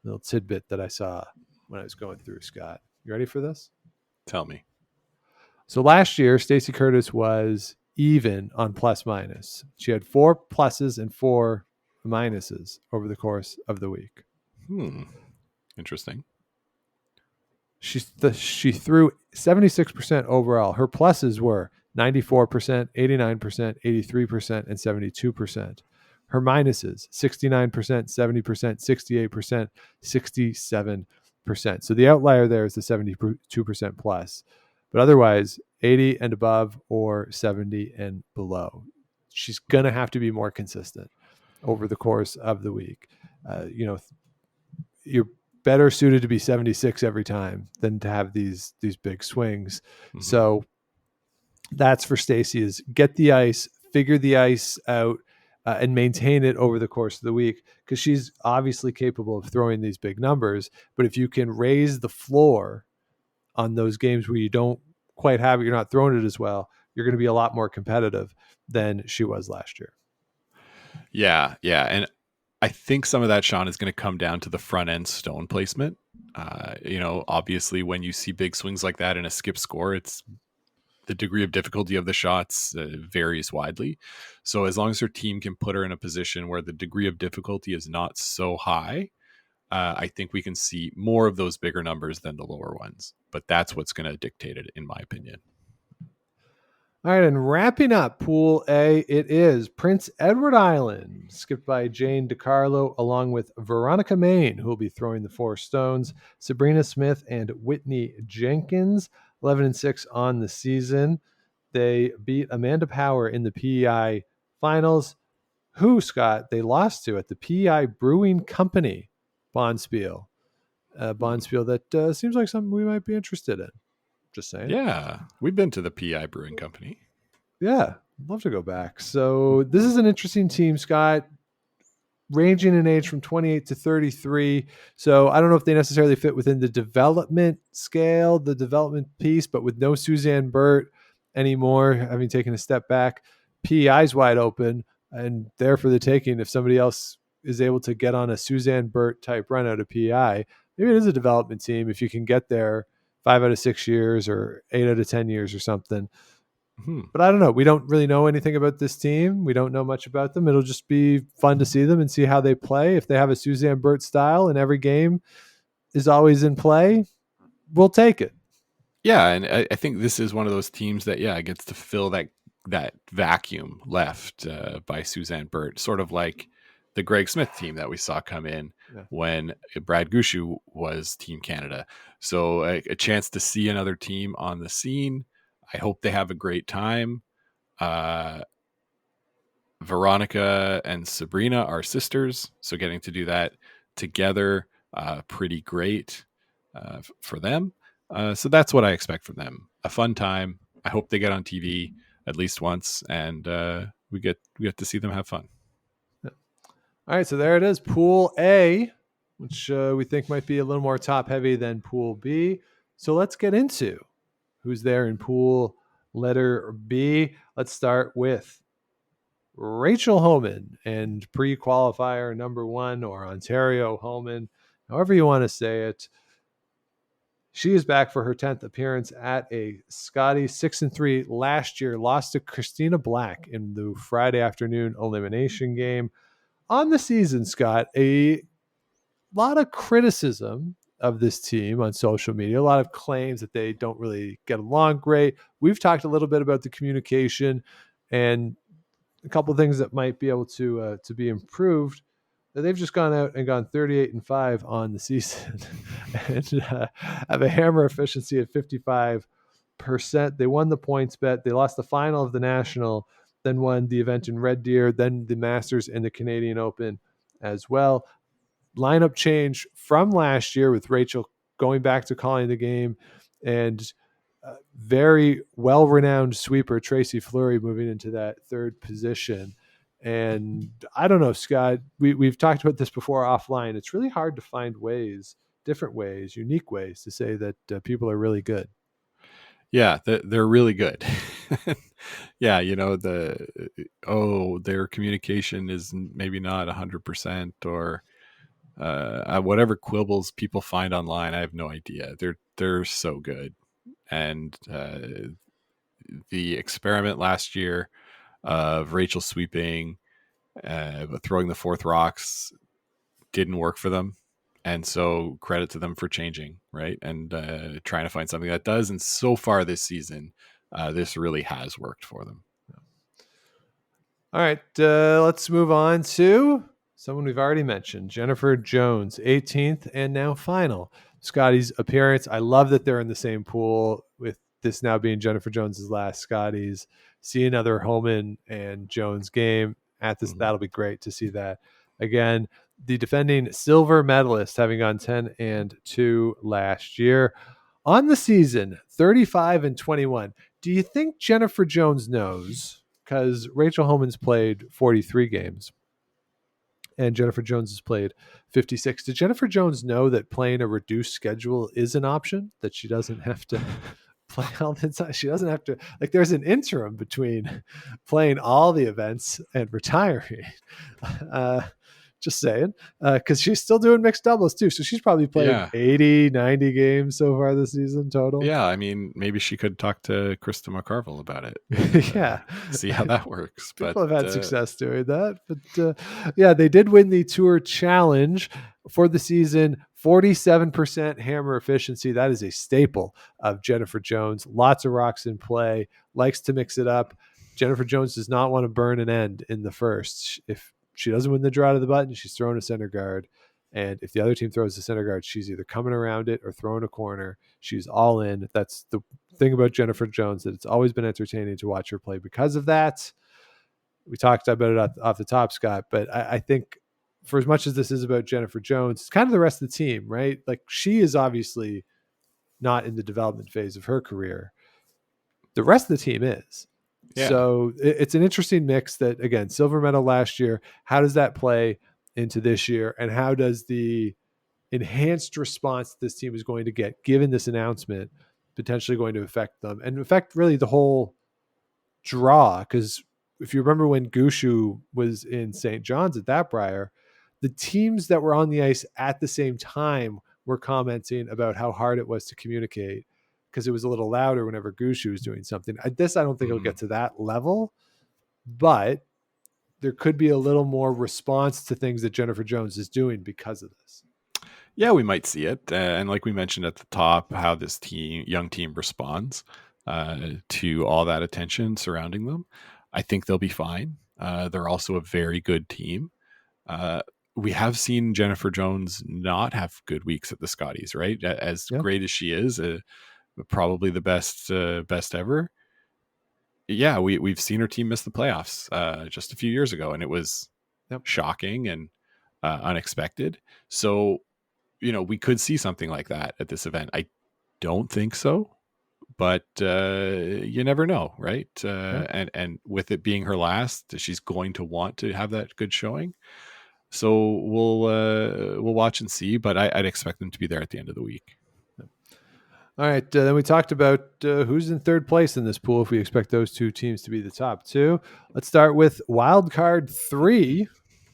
little tidbit that I saw when I was going through, Scott. You ready for this? Tell me. So last year, Stacey Curtis was even on plus minus. She had 4 pluses and 4 minuses over the course of the week. Interesting. She threw 76% overall. Her pluses were 94%, 89%, 83%, and 72%. Her minuses, 69%, 70%, 68%, 67%. So the outlier there is the 72% plus. But otherwise, 80 and above or 70 and below. She's going to have to be more consistent over the course of the week. You're better suited to be 76 every time than to have these big swings. Mm-hmm. So that's for Stacey, is get the ice, figure the ice out, and maintain it over the course of the week, because she's obviously capable of throwing these big numbers. But if you can raise the floor on those games where you don't quite have it, you're not throwing it as well, you're going to be a lot more competitive than she was last year. Yeah. And I think some of that, Sean, is going to come down to the front end stone placement. Obviously when you see big swings like that in a skip score, it's the degree of difficulty of the shots varies widely. So as long as her team can put her in a position where the degree of difficulty is not so high, I think we can see more of those bigger numbers than the lower ones. But that's what's going to dictate it, in my opinion. All right, and wrapping up Pool A, it is Prince Edward Island, skipped by Jane DiCarlo, along with Veronica Main, who will be throwing the 4 stones, Sabrina Smith, and Whitney Jenkins, 11-6 on the season. They beat Amanda Power in the PEI finals, who, Scott, they lost to at the PEI Brewing Company Bonspiel. Bonspiel that seems like something we might be interested in. Just saying. Yeah, we've been to the PI Brewing Company. Yeah, I'd love to go back. So this is an interesting team, Scott, ranging in age from 28 to 33. So I don't know if they necessarily fit within the development scale, the development piece, but with no Suzanne Burt anymore, having taken a step back, PEI's wide open and there for the taking. If somebody else is able to get on a Suzanne Burt type run out of PEI, maybe it is a development team if you can get there 5 out of 6 years or 8 out of 10 years or something. But I don't know. We don't really know anything about this team. We don't know much about them. It'll just be fun to see them and see how they play. If they have a Suzanne Burt style and every game is always in play, we'll take it. Yeah, and I think this is one of those teams that, gets to fill that vacuum left by Suzanne Burt, sort of like the Greg Smith team that we saw come in when Brad Gushu was Team Canada. So a chance to see another team on the scene. I hope they have a great time. Veronica and Sabrina are sisters, so getting to do that together, pretty great for them. So that's what I expect from them. A fun time. I hope they get on TV at least once, and we get to see them have fun. All right, so there it is, Pool A, which we think might be a little more top-heavy than Pool B. So let's get into who's there in Pool letter B. Let's start with Rachel Homan and pre-qualifier number 1, or Ontario Homan, however you want to say it. She is back for her 10th appearance at a Scotties, 6-3 last year, lost to Christina Black in the Friday afternoon elimination game. On the season, Scott, a lot of criticism of this team on social media, a lot of claims that they don't really get along great. We've talked a little bit about the communication and a couple of things that might be able to be improved. They've just gone out and gone 38-5 on the season and have a hammer efficiency at 55%. They won the points bet. They lost the final of the National, then won the event in Red Deer, then the Masters and the Canadian Open as well. Lineup change from last year with Rachel going back to calling the game, and very well-renowned sweeper Tracy Fleury moving into that 3rd position. And I don't know, Scott, we've talked about this before offline. It's really hard to find ways, different ways, unique ways to say that people are really good. Yeah, they're really good. Yeah, their communication is maybe not 100%, or whatever quibbles people find online. I have no idea. They're so good. And the experiment last year of Rachel sweeping, but throwing the 4th rocks didn't work for them. And so credit to them for changing, right? And trying to find something that does. And so far this season, this really has worked for them. All right, let's move on to someone we've already mentioned, Jennifer Jones, 18th and now final Scotties appearance. I love that they're in the same pool, with this now being Jennifer Jones's last Scotties. See another Homan and Jones game at this. That'll be great to see that again. The defending silver medalist, having gone 10-2 last year. On the season, 35-21. Do you think Jennifer Jones knows, because Rachel Homan's played 43 games, and Jennifer Jones has played 56. Did Jennifer Jones know that playing a reduced schedule is an option, that she doesn't have to play all the time? She doesn't have to, like, there's an interim between playing all the events and retiring. Just saying, because she's still doing mixed doubles too. So she's probably played 80, 90 games so far this season total. Yeah, I mean, maybe she could talk to Krista McCarville about it. Yeah. See how that works. People have had success doing that. But yeah, they did win the Tour Challenge for the season. 47% hammer efficiency. That is a staple of Jennifer Jones. Lots of rocks in play. Likes to mix it up. Jennifer Jones does not want to burn an end in the first. If she doesn't win the draw to the button, she's throwing a center guard. And if the other team throws the center guard, she's either coming around it or throwing a corner. She's all in. That's the thing about Jennifer Jones, that it's always been entertaining to watch her play because of that. We talked about it off the top, Scott, but I think for as much as this is about Jennifer Jones, it's kind of the rest of the team, right? Like, she is obviously not in the development phase of her career. The rest of the team is. Yeah. So it's an interesting mix that, again, silver medal last year. How does that play into this year? And how does the enhanced response this team is going to get, given this announcement, potentially going to affect them and affect really the whole draw? Because if you remember when Gushu was in St. John's at that Briar, the teams that were on the ice at the same time were commenting about how hard it was to communicate, because it was a little louder whenever Gushu was doing something. I don't think it'll get to that level, but there could be a little more response to things that Jennifer Jones is doing because of this. Yeah, we might see it. And like we mentioned at the top, how this young team responds to all that attention surrounding them. I think they'll be fine. They're also a very good team. We have seen Jennifer Jones not have good weeks at the Scotties, right? As great as she is, probably the best ever. Yeah, we've seen her team miss the playoffs just a few years ago, and it was shocking and unexpected. So, we could see something like that at this event. I don't think so, but you never know, right? And with it being her last, she's going to want to have that good showing. So we'll watch and see, but I'd expect them to be there at the end of the week. All right. Then we talked about who's in third place in this pool, if we expect those two teams to be the top two. Let's start with wild card 3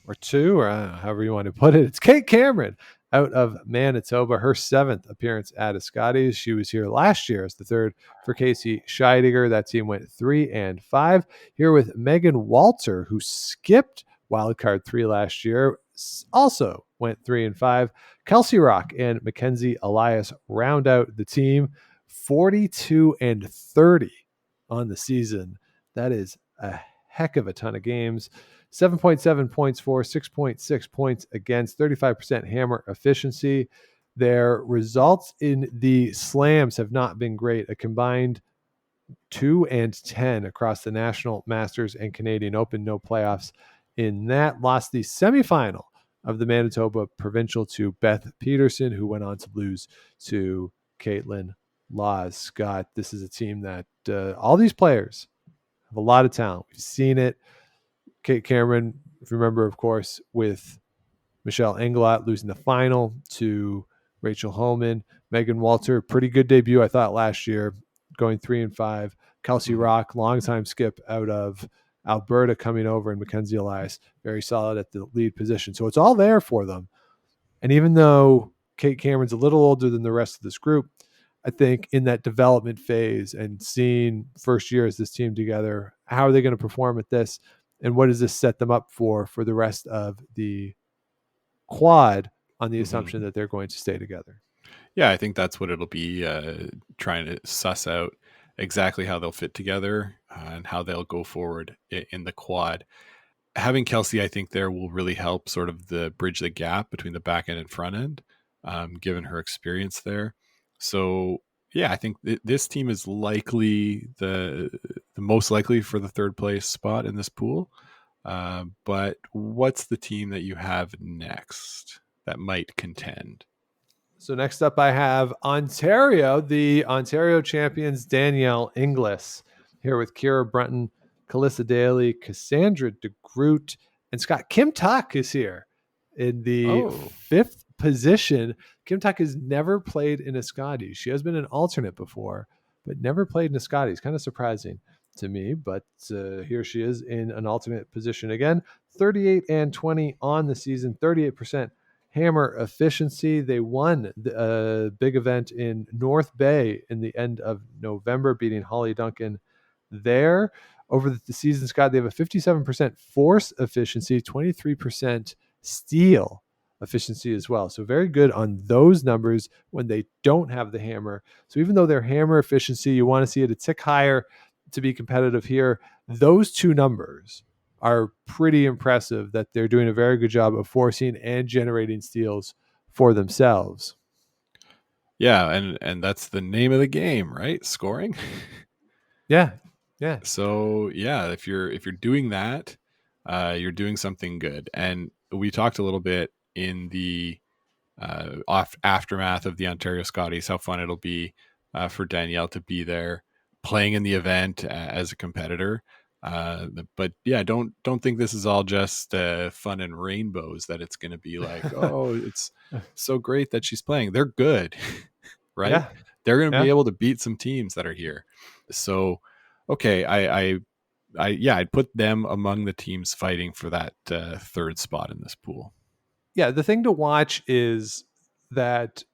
or 2, or however you want to put it. It's Kate Cameron out of Manitoba, her 7th appearance at a Scotties. She was here last year as the third for Casey Scheidegger. That team went 3-5. Here with Megan Walter, who skipped wildcard 3 last year, also went 3-5. Kelsey Rock and Mackenzie Elias round out the team, 42-30 on the season. That is a heck of a ton of games. 7.7 points for, 6.6 points against, 35% hammer efficiency. Their results in the slams have not been great. A combined 2-10 across the National, Masters, and Canadian Open. No playoffs in that. Lost the semifinal of the Manitoba Provincial to Beth Peterson, who went on to lose to Caitlin Laws. Scott, this is a team that all these players have a lot of talent. We've seen it. Kate Cameron, if you remember, of course, with Michelle Engelot losing the final to Rachel Holman. Megan Walter, pretty good debut, I thought, last year, going 3-5. Kelsey Rock, longtime skip out of Alberta, coming over, and Mackenzie Elias, very solid at the lead position. So it's all there for them. And even though Kate Cameron's a little older than the rest of this group, I think in that development phase and seeing first year as this team together, how are they going to perform at this? And what does this set them up for the rest of the quad, on the assumption that they're going to stay together? Yeah, I think that's what it'll be, trying to suss out exactly how they'll fit together and how they'll go forward in the quad. Having Kelsey, I think there will really help sort of bridge the gap between the back end and front end, given her experience there. So yeah, I think this team is likely the most likely for the third place spot in this pool. But what's the team that you have next that might contend? So next up, I have Ontario, the Ontario champions, Danielle Inglis, here with Kira Brunton, Calissa Daly, Cassandra DeGroot, And Scott, Kim Tuck is here in the Oh, 5th position. Kim Tuck has never played in a Scotties. She has been an alternate before, but never played in a Scotties. Kind of surprising to me, but here she is in an alternate position again. 38-20 on the season, 38% hammer efficiency. They won the big event in North Bay in the end of November, beating Holly Duncan there. Over the season, Scott, they have a 57% force efficiency, 23% steal efficiency as well. So very good on those numbers when they don't have the hammer. So even though their hammer efficiency, you want to see it a tick higher to be competitive here, those two numbers are pretty impressive that they're doing a very good job of forcing and generating steals for themselves. yeah, and that's the name of the game, right? Scoring. Yeah. So yeah, if you're doing that, you're doing something good. And we talked a little bit in the aftermath of the Ontario Scotties how fun it'll be for Danielle to be there playing in the event as a competitor. But yeah, don't think this is all just fun and rainbows, that it's going to be like, oh, it's so great that she's playing. They're good, right? Yeah. They're going to be Yeah. able to beat some teams that are here. So, okay, I'd put them among the teams fighting for that third spot in this pool. Yeah. The thing to watch is that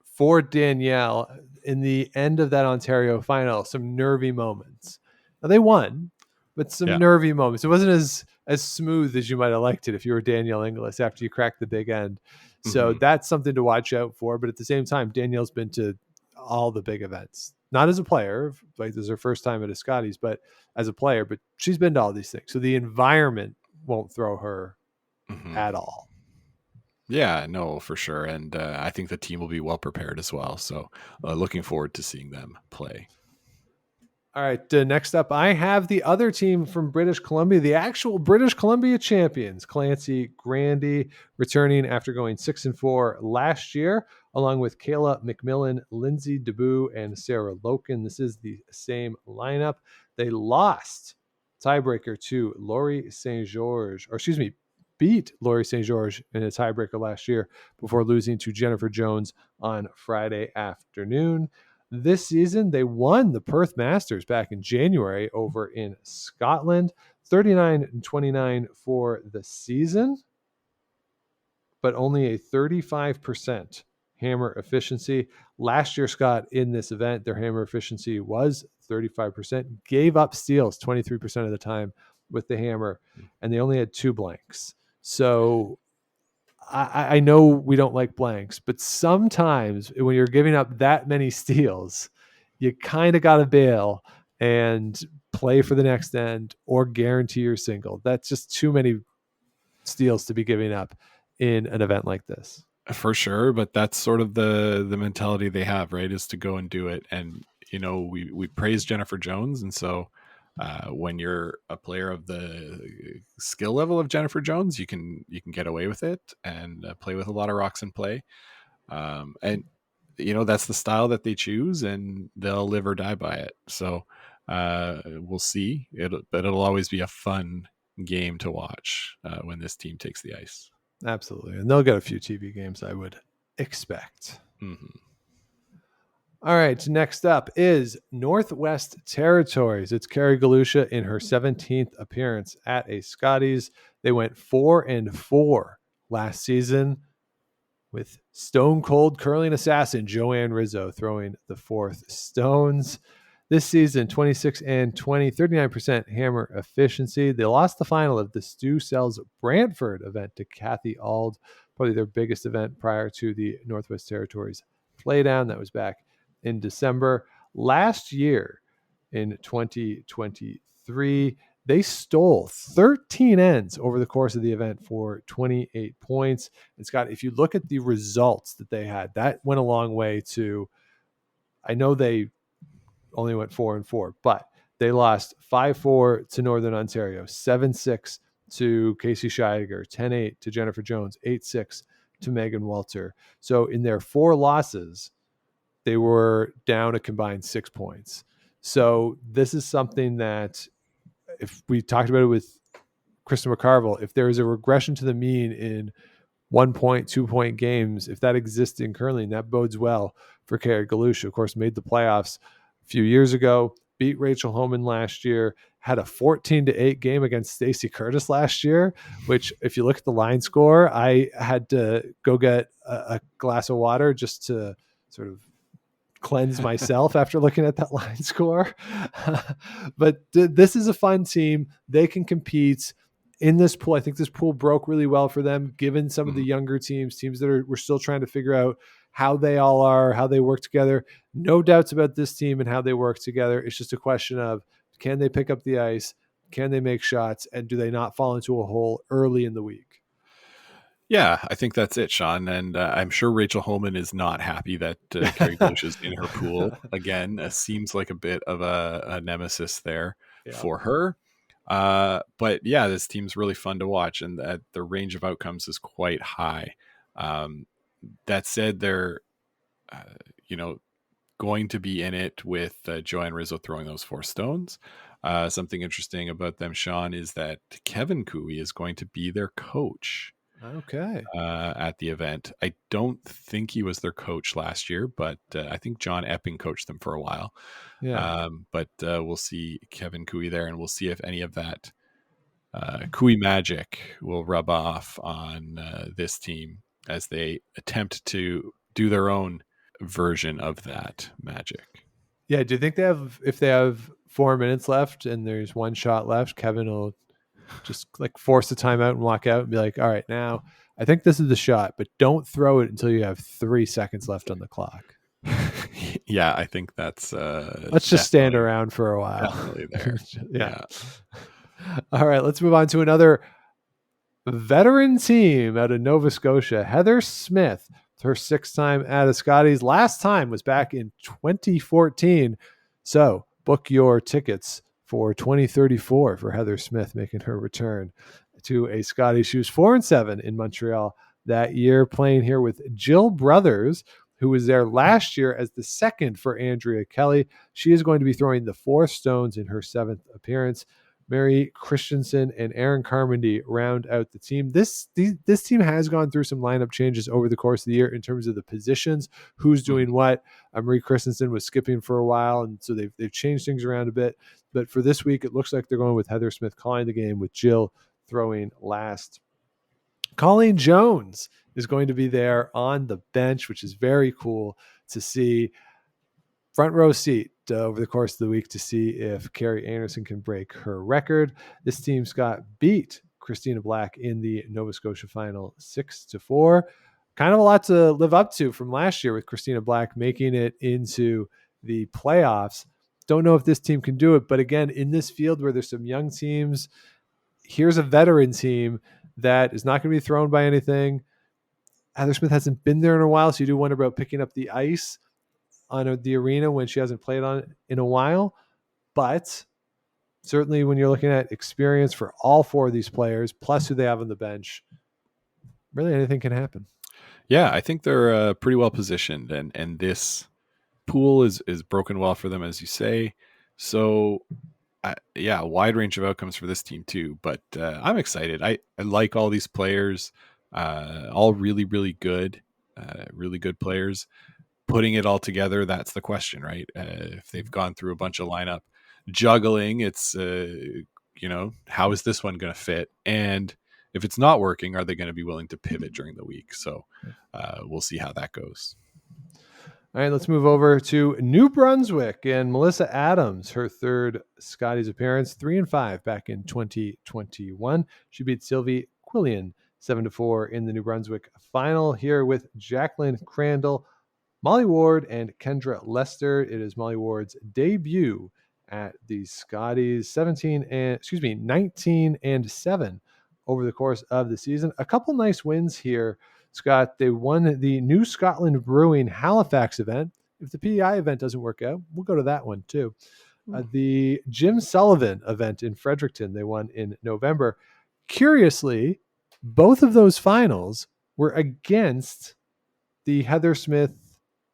for Danielle in the end of that Ontario final, some nervy moments. Now they won, but some nervy moments. It wasn't as smooth as you might have liked it if you were Danielle Inglis after you cracked the big end. So that's something to watch out for. But at the same time, Danielle's been to all the big events, not as a player, like this is her first time at a Scotties, but as a player. But she's been to all these things, so the environment won't throw her at all. Yeah, no, for sure. And I think the team will be well prepared as well. So looking forward to seeing them play. All right, next up, I have the other team from British Columbia, the actual British Columbia champions, Clancy Grandy, returning after going 6-4 last year, along with Kayla McMillan, Lindsay Debut, and Sarah Loken. This is the same lineup. They lost tiebreaker to Laurie St. George, or excuse me, beat Laurie St. George in a tiebreaker last year before losing to Jennifer Jones on Friday afternoon. This season, they won the Perth Masters back in January over in Scotland, 39-29 for the season, but only a 35% hammer efficiency. Last year, Scott, in this event, their hammer efficiency was 35%, gave up steals 23% of the time with the hammer, and they only had 2 blanks. So I know we don't like blanks, but sometimes when you're giving up that many steals, you kind of got to bail and play for the next end or guarantee your single. That's just too many steals to be giving up in an event like this. For sure, but that's sort of the mentality they have, right? Is to go and do it. And we praise Jennifer Jones, and so when you're a player of the skill level of Jennifer Jones, you can get away with it and play with a lot of rocks in play. And that's the style that they choose, and they'll live or die by it. So we'll see. But it'll always be a fun game to watch when this team takes the ice. Absolutely. And they'll get a few TV games, I would expect. All right, next up is Northwest Territories. It's Carrie Galusha in her 17th appearance at a Scotties. They went 4-4 last season with stone cold curling assassin Joanne Rizzo throwing the 4th stones. This season, 26-20, 39% hammer efficiency. They lost the final of the Stu Sells Brantford event to Kathy Ald, probably their biggest event prior to the Northwest Territories playdown. That was back in December. Last year, in 2023, they stole 13 ends over the course of the event for 28 points. And Scott, if you look at the results that they had, that went a long way to, I know they only went 4-4, but they lost 5-4 to Northern Ontario, 7-6 to Casey Scheiger, 10-8 to Jennifer Jones, 8-6 to Megan Walter. So in their 4 losses, they were down a combined 6 points. So this is something that, if we talked about it with Kristen McCarville, if there is a regression to the mean in 1 point, 2 point games, if that exists in curling, that bodes well for Carrie Galush. Of course, made the playoffs a few years ago, beat Rachel Homan last year, had a 14-8 game against Stacey Curtis last year, which if you look at the line score, I had to go get a glass of water just to sort of cleanse myself after looking at that line score. But this is a fun team. They can compete in this pool. I think this pool broke really well for them, given some of the younger teams that we're still trying to figure out how they all are, how they work together. No doubts about this team and how they work together. It's just a question of, can they pick up the ice? Can they make shots? And do they not fall into a hole early in the week? Yeah, I think that's it, Sean. And I'm sure Rachel Homan is not happy that Carrie Bush is in her pool. Again, seems like a bit of a nemesis there for her. But yeah, this team's really fun to watch, and the range of outcomes is quite high. That said, they're, going to be in it with Joanne Rizzo throwing those 4 stones. Something interesting about them, Sean, is that Kevin Cooey is going to be their coach. Okay. At the event. I don't think he was their coach last year, but I think John Epping coached them for a while. Yeah. But we'll see Kevin Cooey there, and we'll see if any of that Cooey magic will rub off on this team as they attempt to do their own version of that magic. Yeah. Do you think if they have 4 minutes left and there's 1 shot left, Kevin will just like force the timeout and walk out and be like, all right, now I think this is the shot, but don't throw it until you have 3 seconds left on the clock. Yeah, I think that's let's just stand around for a while. Definitely there. Yeah. All right, let's move on to another veteran team out of Nova Scotia. Heather Smith, her 6th time at a Scotties. Last time was back in 2014. So book your tickets for 2034 for Heather Smith making her return to a Scotties. She was 4-7 in Montreal that year, playing here with Jill Brothers, who was there last year as the second for Andrea Kelly. She is going to be throwing the 4 stones in her 7th appearance. Mary Christensen and Aaron Carmody round out the team. This team has gone through some lineup changes over the course of the year in terms of the positions, who's doing what. Marie Christensen was skipping for a while, and so they've changed things around a bit. But for this week, it looks like they're going with Heather Smith calling the game, with Jill throwing last. Colleen Jones is going to be there on the bench, which is very cool to see. Front row seat over the course of the week to see if Carrie Anderson can break her record. This team's got beat Christina Black in the Nova Scotia final 6-4. Kind of a lot to live up to from last year with Christina Black making it into the playoffs. Don't know if this team can do it, but again, in this field where there's some young teams, here's a veteran team that is not going to be thrown by anything. Heather Smith hasn't been there in a while, so you do wonder about picking up the ice on the arena when she hasn't played on it in a while. But certainly when you're looking at experience for all 4 of these players, plus who they have on the bench, really anything can happen. Yeah, I think they're pretty well positioned, and this pool is broken well for them, as you say. So a wide range of outcomes for this team too, but I'm excited. I like all these players, all really, really good players. Putting it all together, that's the question, right? If they've gone through a bunch of lineup juggling, it's how is this one going to fit? And if it's not working, are they going to be willing to pivot during the week? So we'll see how that goes. All right, let's move over to New Brunswick and Melissa Adams, her 3rd Scotties appearance, 3-5 back in 2021. She beat Sylvie Quillian 7-4 in the New Brunswick final here with Jacqueline Crandall, Molly Ward, and Kendra Lester. It is Molly Ward's debut at the Scotties, 19-7 over the course of the season. A couple nice wins here, Scott. They won the New Scotland Brewing Halifax event. If the PEI event doesn't work out, we'll go to that one too. The Jim Sullivan event in Fredericton, they won in November. Curiously, both of those finals were against the Heather Smith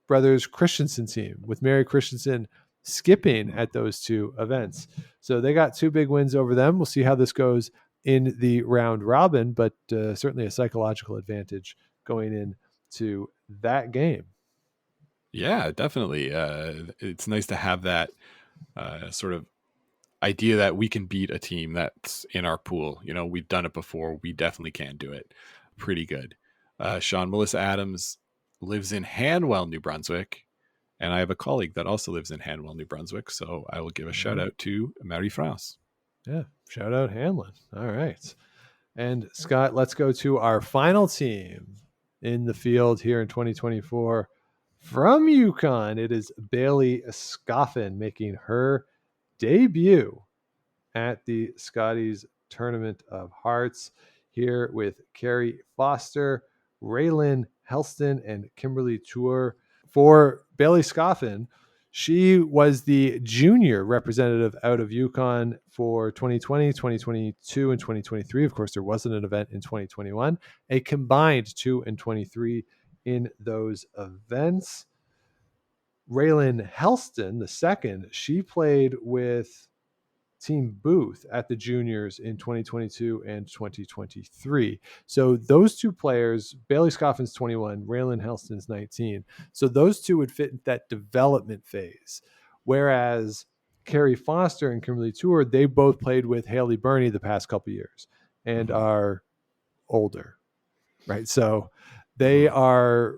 Brothers Christensen team, with Mary Christensen skipping at those 2 events. So they got 2 big wins over them. We'll see how this goes in the round robin, but certainly a psychological advantage going into that game. Yeah, definitely. It's nice to have that sort of idea that we can beat a team that's in our pool. We've done it before. We definitely can do it. Pretty good. Sean, Melissa Adams lives in Hanwell, New Brunswick, and I have a colleague that also lives in Hanwell, New Brunswick. So I will give a shout out to Marie-France. Yeah, shout out Hamlin. All right. And Scott, let's go to our final team in the field here in 2024. From Yukon, it is Bailey Scoffin making her debut at the Scotties Tournament of Hearts here with Carrie Foster, Raylan Helston, and Kimberly Tour. For Bailey Scoffin, she was the junior representative out of Yukon for 2020, 2022, and 2023. Of course, there wasn't an event in 2021, a combined 2 and 23 in those events. Raylan Helston, the second, she played with Team Booth at the juniors in 2022 and 2023. So those two players, Bailey Scoffin's 21, Raylan Helston's 19. So those two would fit that development phase. Whereas Carrie Foster and Kimberly Tour, they both played with Haley Burney the past couple of years and are older, right? So they are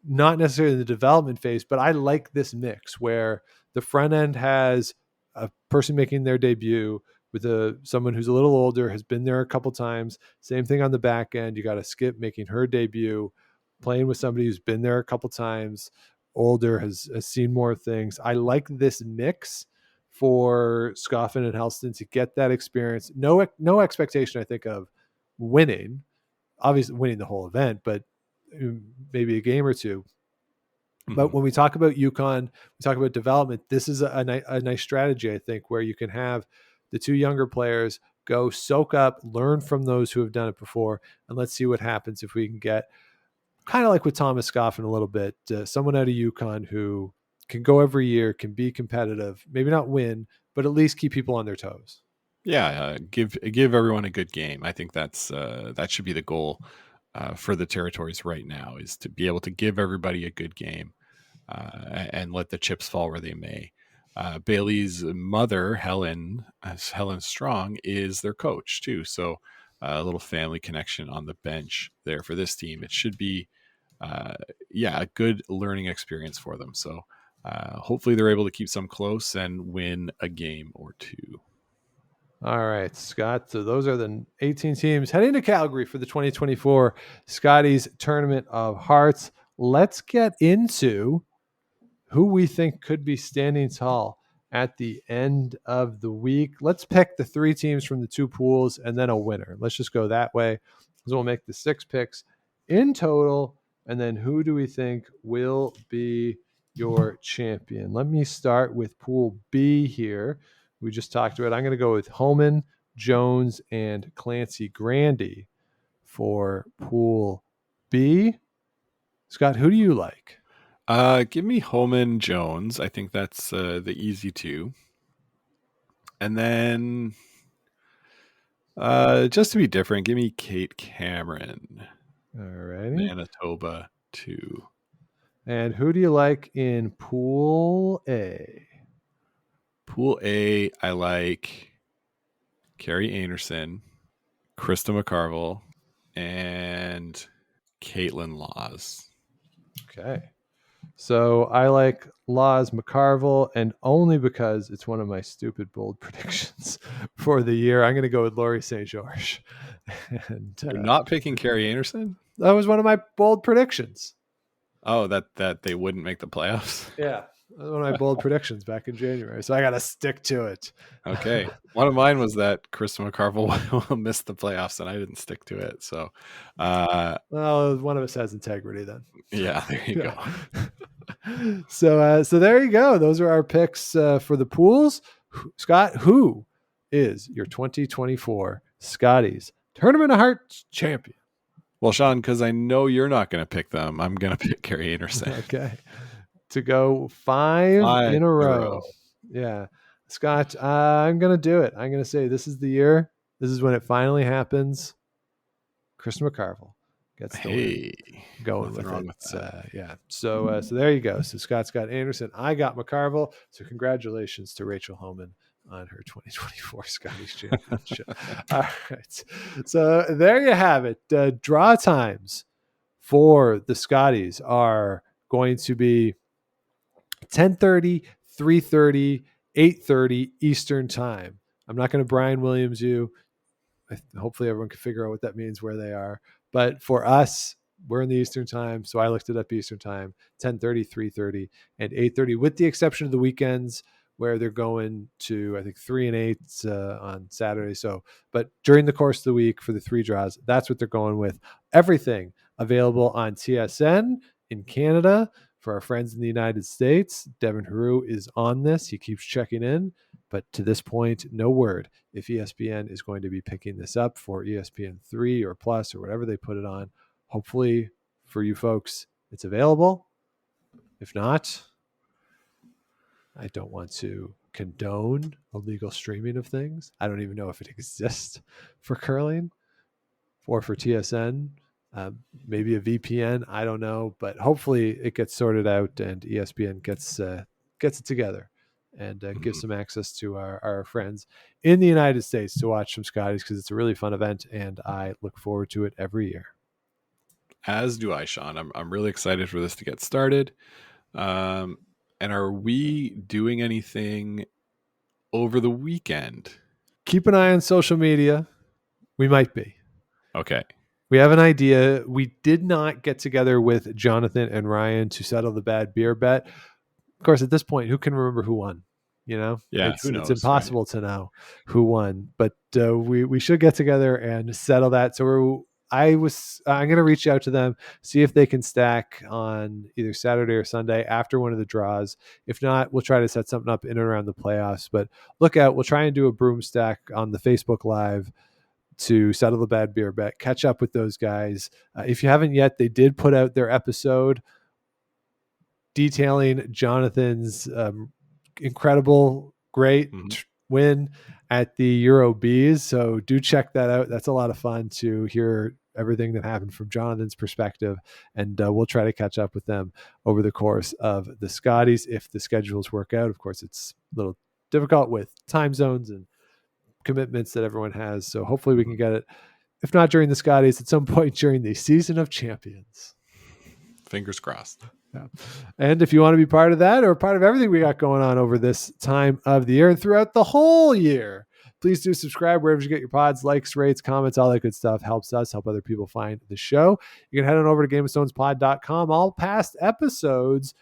not necessarily in the development phase, but I like this mix where the front end has a person making their debut with someone who's a little older, has been there a couple times. Same thing on the back end. You got a Skip making her debut, playing with somebody who's been there a couple times, older, has seen more things. I like this mix for Scoffin and Helston to get that experience. No expectation, I think, of winning, obviously winning the whole event, but maybe a game or two. But when we talk about Yukon, we talk about development. This is a nice strategy, I think, where you can have the two younger players go soak up, learn from those who have done it before, and let's see what happens if we can get, kind of like with Thomas Scoffin a little bit, someone out of Yukon who can go every year, can be competitive, maybe not win, but at least keep people on their toes. Yeah, give everyone a good game. I think that should be the goal for the territories right now, is to be able to give everybody a good game and let the chips fall where they may. Bailey's mother, Helen Strong, is their coach too. So a little family connection on the bench there for this team. It should be, a good learning experience for them. So hopefully they're able to keep some close and win a game or two. All right, Scott. So those are the 18 teams heading to Calgary for the 2024 Scotties Tournament of Hearts. Let's get into who we think could be standing tall at the end of the week. Let's pick the 3 teams from the 2 pools and then a winner. Let's just go that way. So we'll make the 6 picks in total. And then who do we think will be your champion? Let me start with Pool B here. We just talked about. I'm going to go with Homan, Jones, and Clancy Grandy for Pool B. Scott, who do you like? Give me Homan Jones. I think that's the easy 2. And then just to be different, give me Kate Cameron. All righty. Manitoba 2. And who do you like in Pool A? Pool A, I like Carrie Anderson, Krista McCarville, and Caitlin Laws. Okay. So I like Laws McCarville, and only because it's one of my stupid bold predictions for the year, I'm going to go with Laurie St. George. And you're not picking Carrie Anderson? That was one of my bold predictions. Oh, that they wouldn't make the playoffs? Yeah. That was one of my bold predictions back in January. So I got to stick to it. Okay. One of mine was that Krista McCarville will miss the playoffs, and I didn't stick to it. So, well, one of us has integrity then. Yeah, there you go. So there you go. Those are our picks for the pools. Scott, who is your 2024 Scotties Tournament of Hearts champion? Well, Sean, because I know you're not going to pick them, I'm going to pick Carrie Anderson. Okay. To go five in a row. Yeah. Scott, I'm going to do it. I'm going to say this is the year This is when it finally happens. Kristen McCarville gets the win. Going nothing with wrong it. with that. Yeah. So there you go. So Scott's got Anderson. I got McCarville. So congratulations to Rachel Homan on her 2024 Scotties Championship. All right. So there you have it. Draw times for the Scotties are going to be 10:30, 3:30, 8:30 Eastern time. I'm not going to Brian Williams you. Hopefully everyone can figure out what that means where they are. But for us, we're in the Eastern time. So I looked it up Eastern time, 10:30, 3:30, and 8:30, with the exception of the weekends where they're going to, I think, 3 and 8 on Saturday. So, but during the course of the week for the 3 draws, that's what they're going with. Everything available on TSN in Canada. For our friends in the United States, Devin Haru is on this. He keeps checking in. But to this point, no word if ESPN is going to be picking this up for ESPN3 or Plus or whatever they put it on. Hopefully for you folks, it's available. If not, I don't want to condone illegal streaming of things. I don't even know if it exists for curling or for TSN. Maybe a VPN. I don't know. But hopefully it gets sorted out and ESPN gets it together and give some access to our friends in the United States to watch some Scotties, because it's a really fun event and I look forward to it every year. As do I, Sean. I'm really excited for this to get started. And are we doing anything over the weekend? Keep an eye on social media. We might be. Okay. We have an idea. We did not get together with Jonathan and Ryan to settle the bad beer bet. Of course, at this point, who can remember who won? You know, yeah, who knows, it's impossible to know who won, but we should get together and settle that. So I'm going to reach out to them, see if they can stack on either Saturday or Sunday after one of the draws. If not, we'll try to set something up in and around the playoffs, but look out. We'll try and do a broom stack on the Facebook Live to settle the bad beer bet, catch up with those guys. If you haven't yet, they did put out their episode detailing Jonathan's incredible, great win at the Euro Bees. So do check that out. That's a lot of fun to hear everything that happened from Jonathan's perspective. And we'll try to catch up with them over the course of the Scotties if the schedules work out. Of course, it's a little difficult with time zones and commitments that everyone has. So hopefully we can get it, if not during the Scotties, at some point during the Season of Champions. Fingers crossed. Yeah. And if you want to be part of that or part of everything we got going on over this time of the year and throughout the whole year, please do subscribe wherever you get your pods, likes, rates, comments, all that good stuff. Helps us, help other people find the show. You can head on over to GameOfStonesPod.com. All past episodes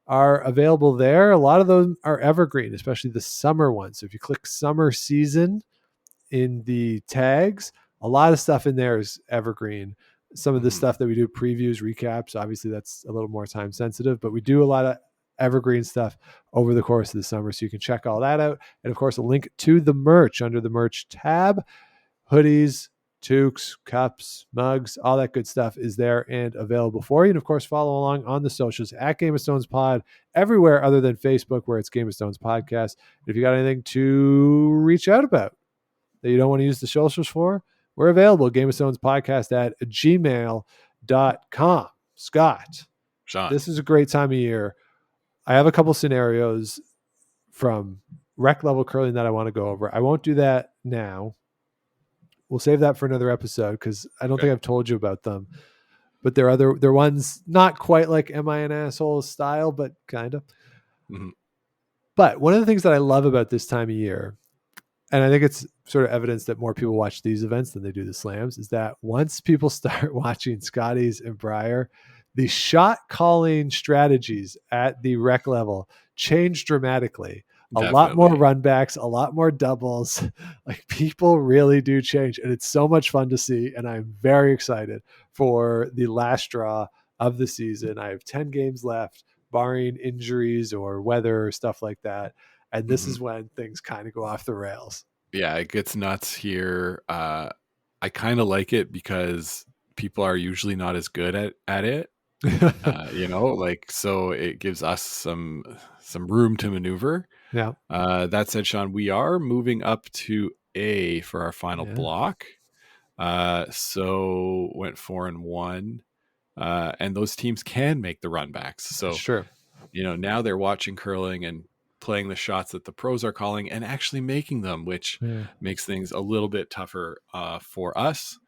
are available there. A lot of them are evergreen, especially the summer ones. So if you click summer season in the tags, a lot of stuff in there is evergreen. Some of the stuff that we do, previews, recaps, obviously that's a little more time sensitive, but we do a lot of evergreen stuff over the course of the summer. So you can check all that out. And of course, a link to the merch under the merch tab. Hoodies, toques, cups, mugs, all that good stuff is there and available for you. And of course, follow along on the socials at Game of Stones Pod, everywhere other than Facebook, where it's Game of Stones Podcast. If you got anything to reach out about that you don't want to use the socials for, we're available. Game of Stones Podcast at gmail.com. Scott, Sean, this is a great time of year. I have a couple scenarios from rec level curling that I want to go over. I won't do that now. We'll save that for another episode because I don't think I've told you about them. But they're ones not quite like Am I an Asshole style, but kind of. Mm-hmm. But one of the things that I love about this time of year, and I think it's sort of evidence that more people watch these events than they do the slams, is that once people start watching Scotties and Briar, the shot calling strategies at the rec level change dramatically. Definitely. A lot more runbacks, a lot more doubles. Like, people really do change, and it's so much fun to see. And I'm very excited for the last draw of the season. I have 10 games left, barring injuries or weather or stuff like that. And this is when things kind of go off the rails. Yeah, it gets nuts here. I kind of like it because people are usually not as good at it. So it gives us some room to maneuver. Yeah. That said, Sean, we are moving up to A for our final block. So went 4-1. And those teams can make the run backs. So sure. Now they're watching curling and playing the shots that the pros are calling and actually making them, which makes things a little bit tougher for us,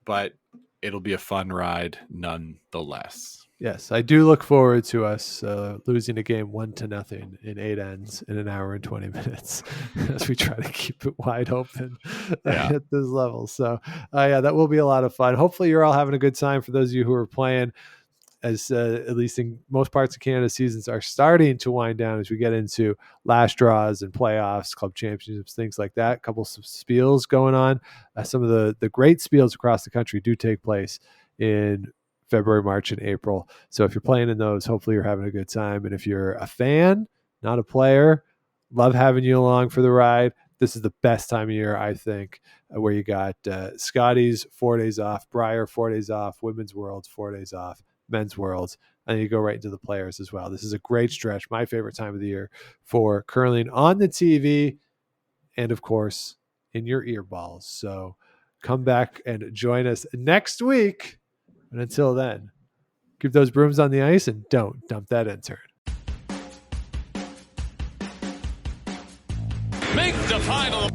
but it'll be a fun ride nonetheless. Yes, I do look forward to us losing a game 1-0 in 8 ends in an hour and 20 minutes as we try to keep it wide open at this level. So, that will be a lot of fun. Hopefully, you're all having a good time. For those of you who are playing, as at least in most parts of Canada, seasons are starting to wind down as we get into last draws and playoffs, club championships, things like that. A couple of spiels going on. Some of the great spiels across the country do take place in February, March, and April. So if you're playing in those, hopefully you're having a good time. And if you're a fan, not a player, love having you along for the ride. This is the best time of year, I think, where you got Scotties 4 days off, Briar 4 days off, Women's Worlds 4 days off, Men's Worlds, and you go right into the players as well. This is a great stretch, my favorite time of the year for curling on the TV and, of course, in your earballs. So come back and join us next week. And until then, keep those brooms on the ice and don't dump that intern. Make the final.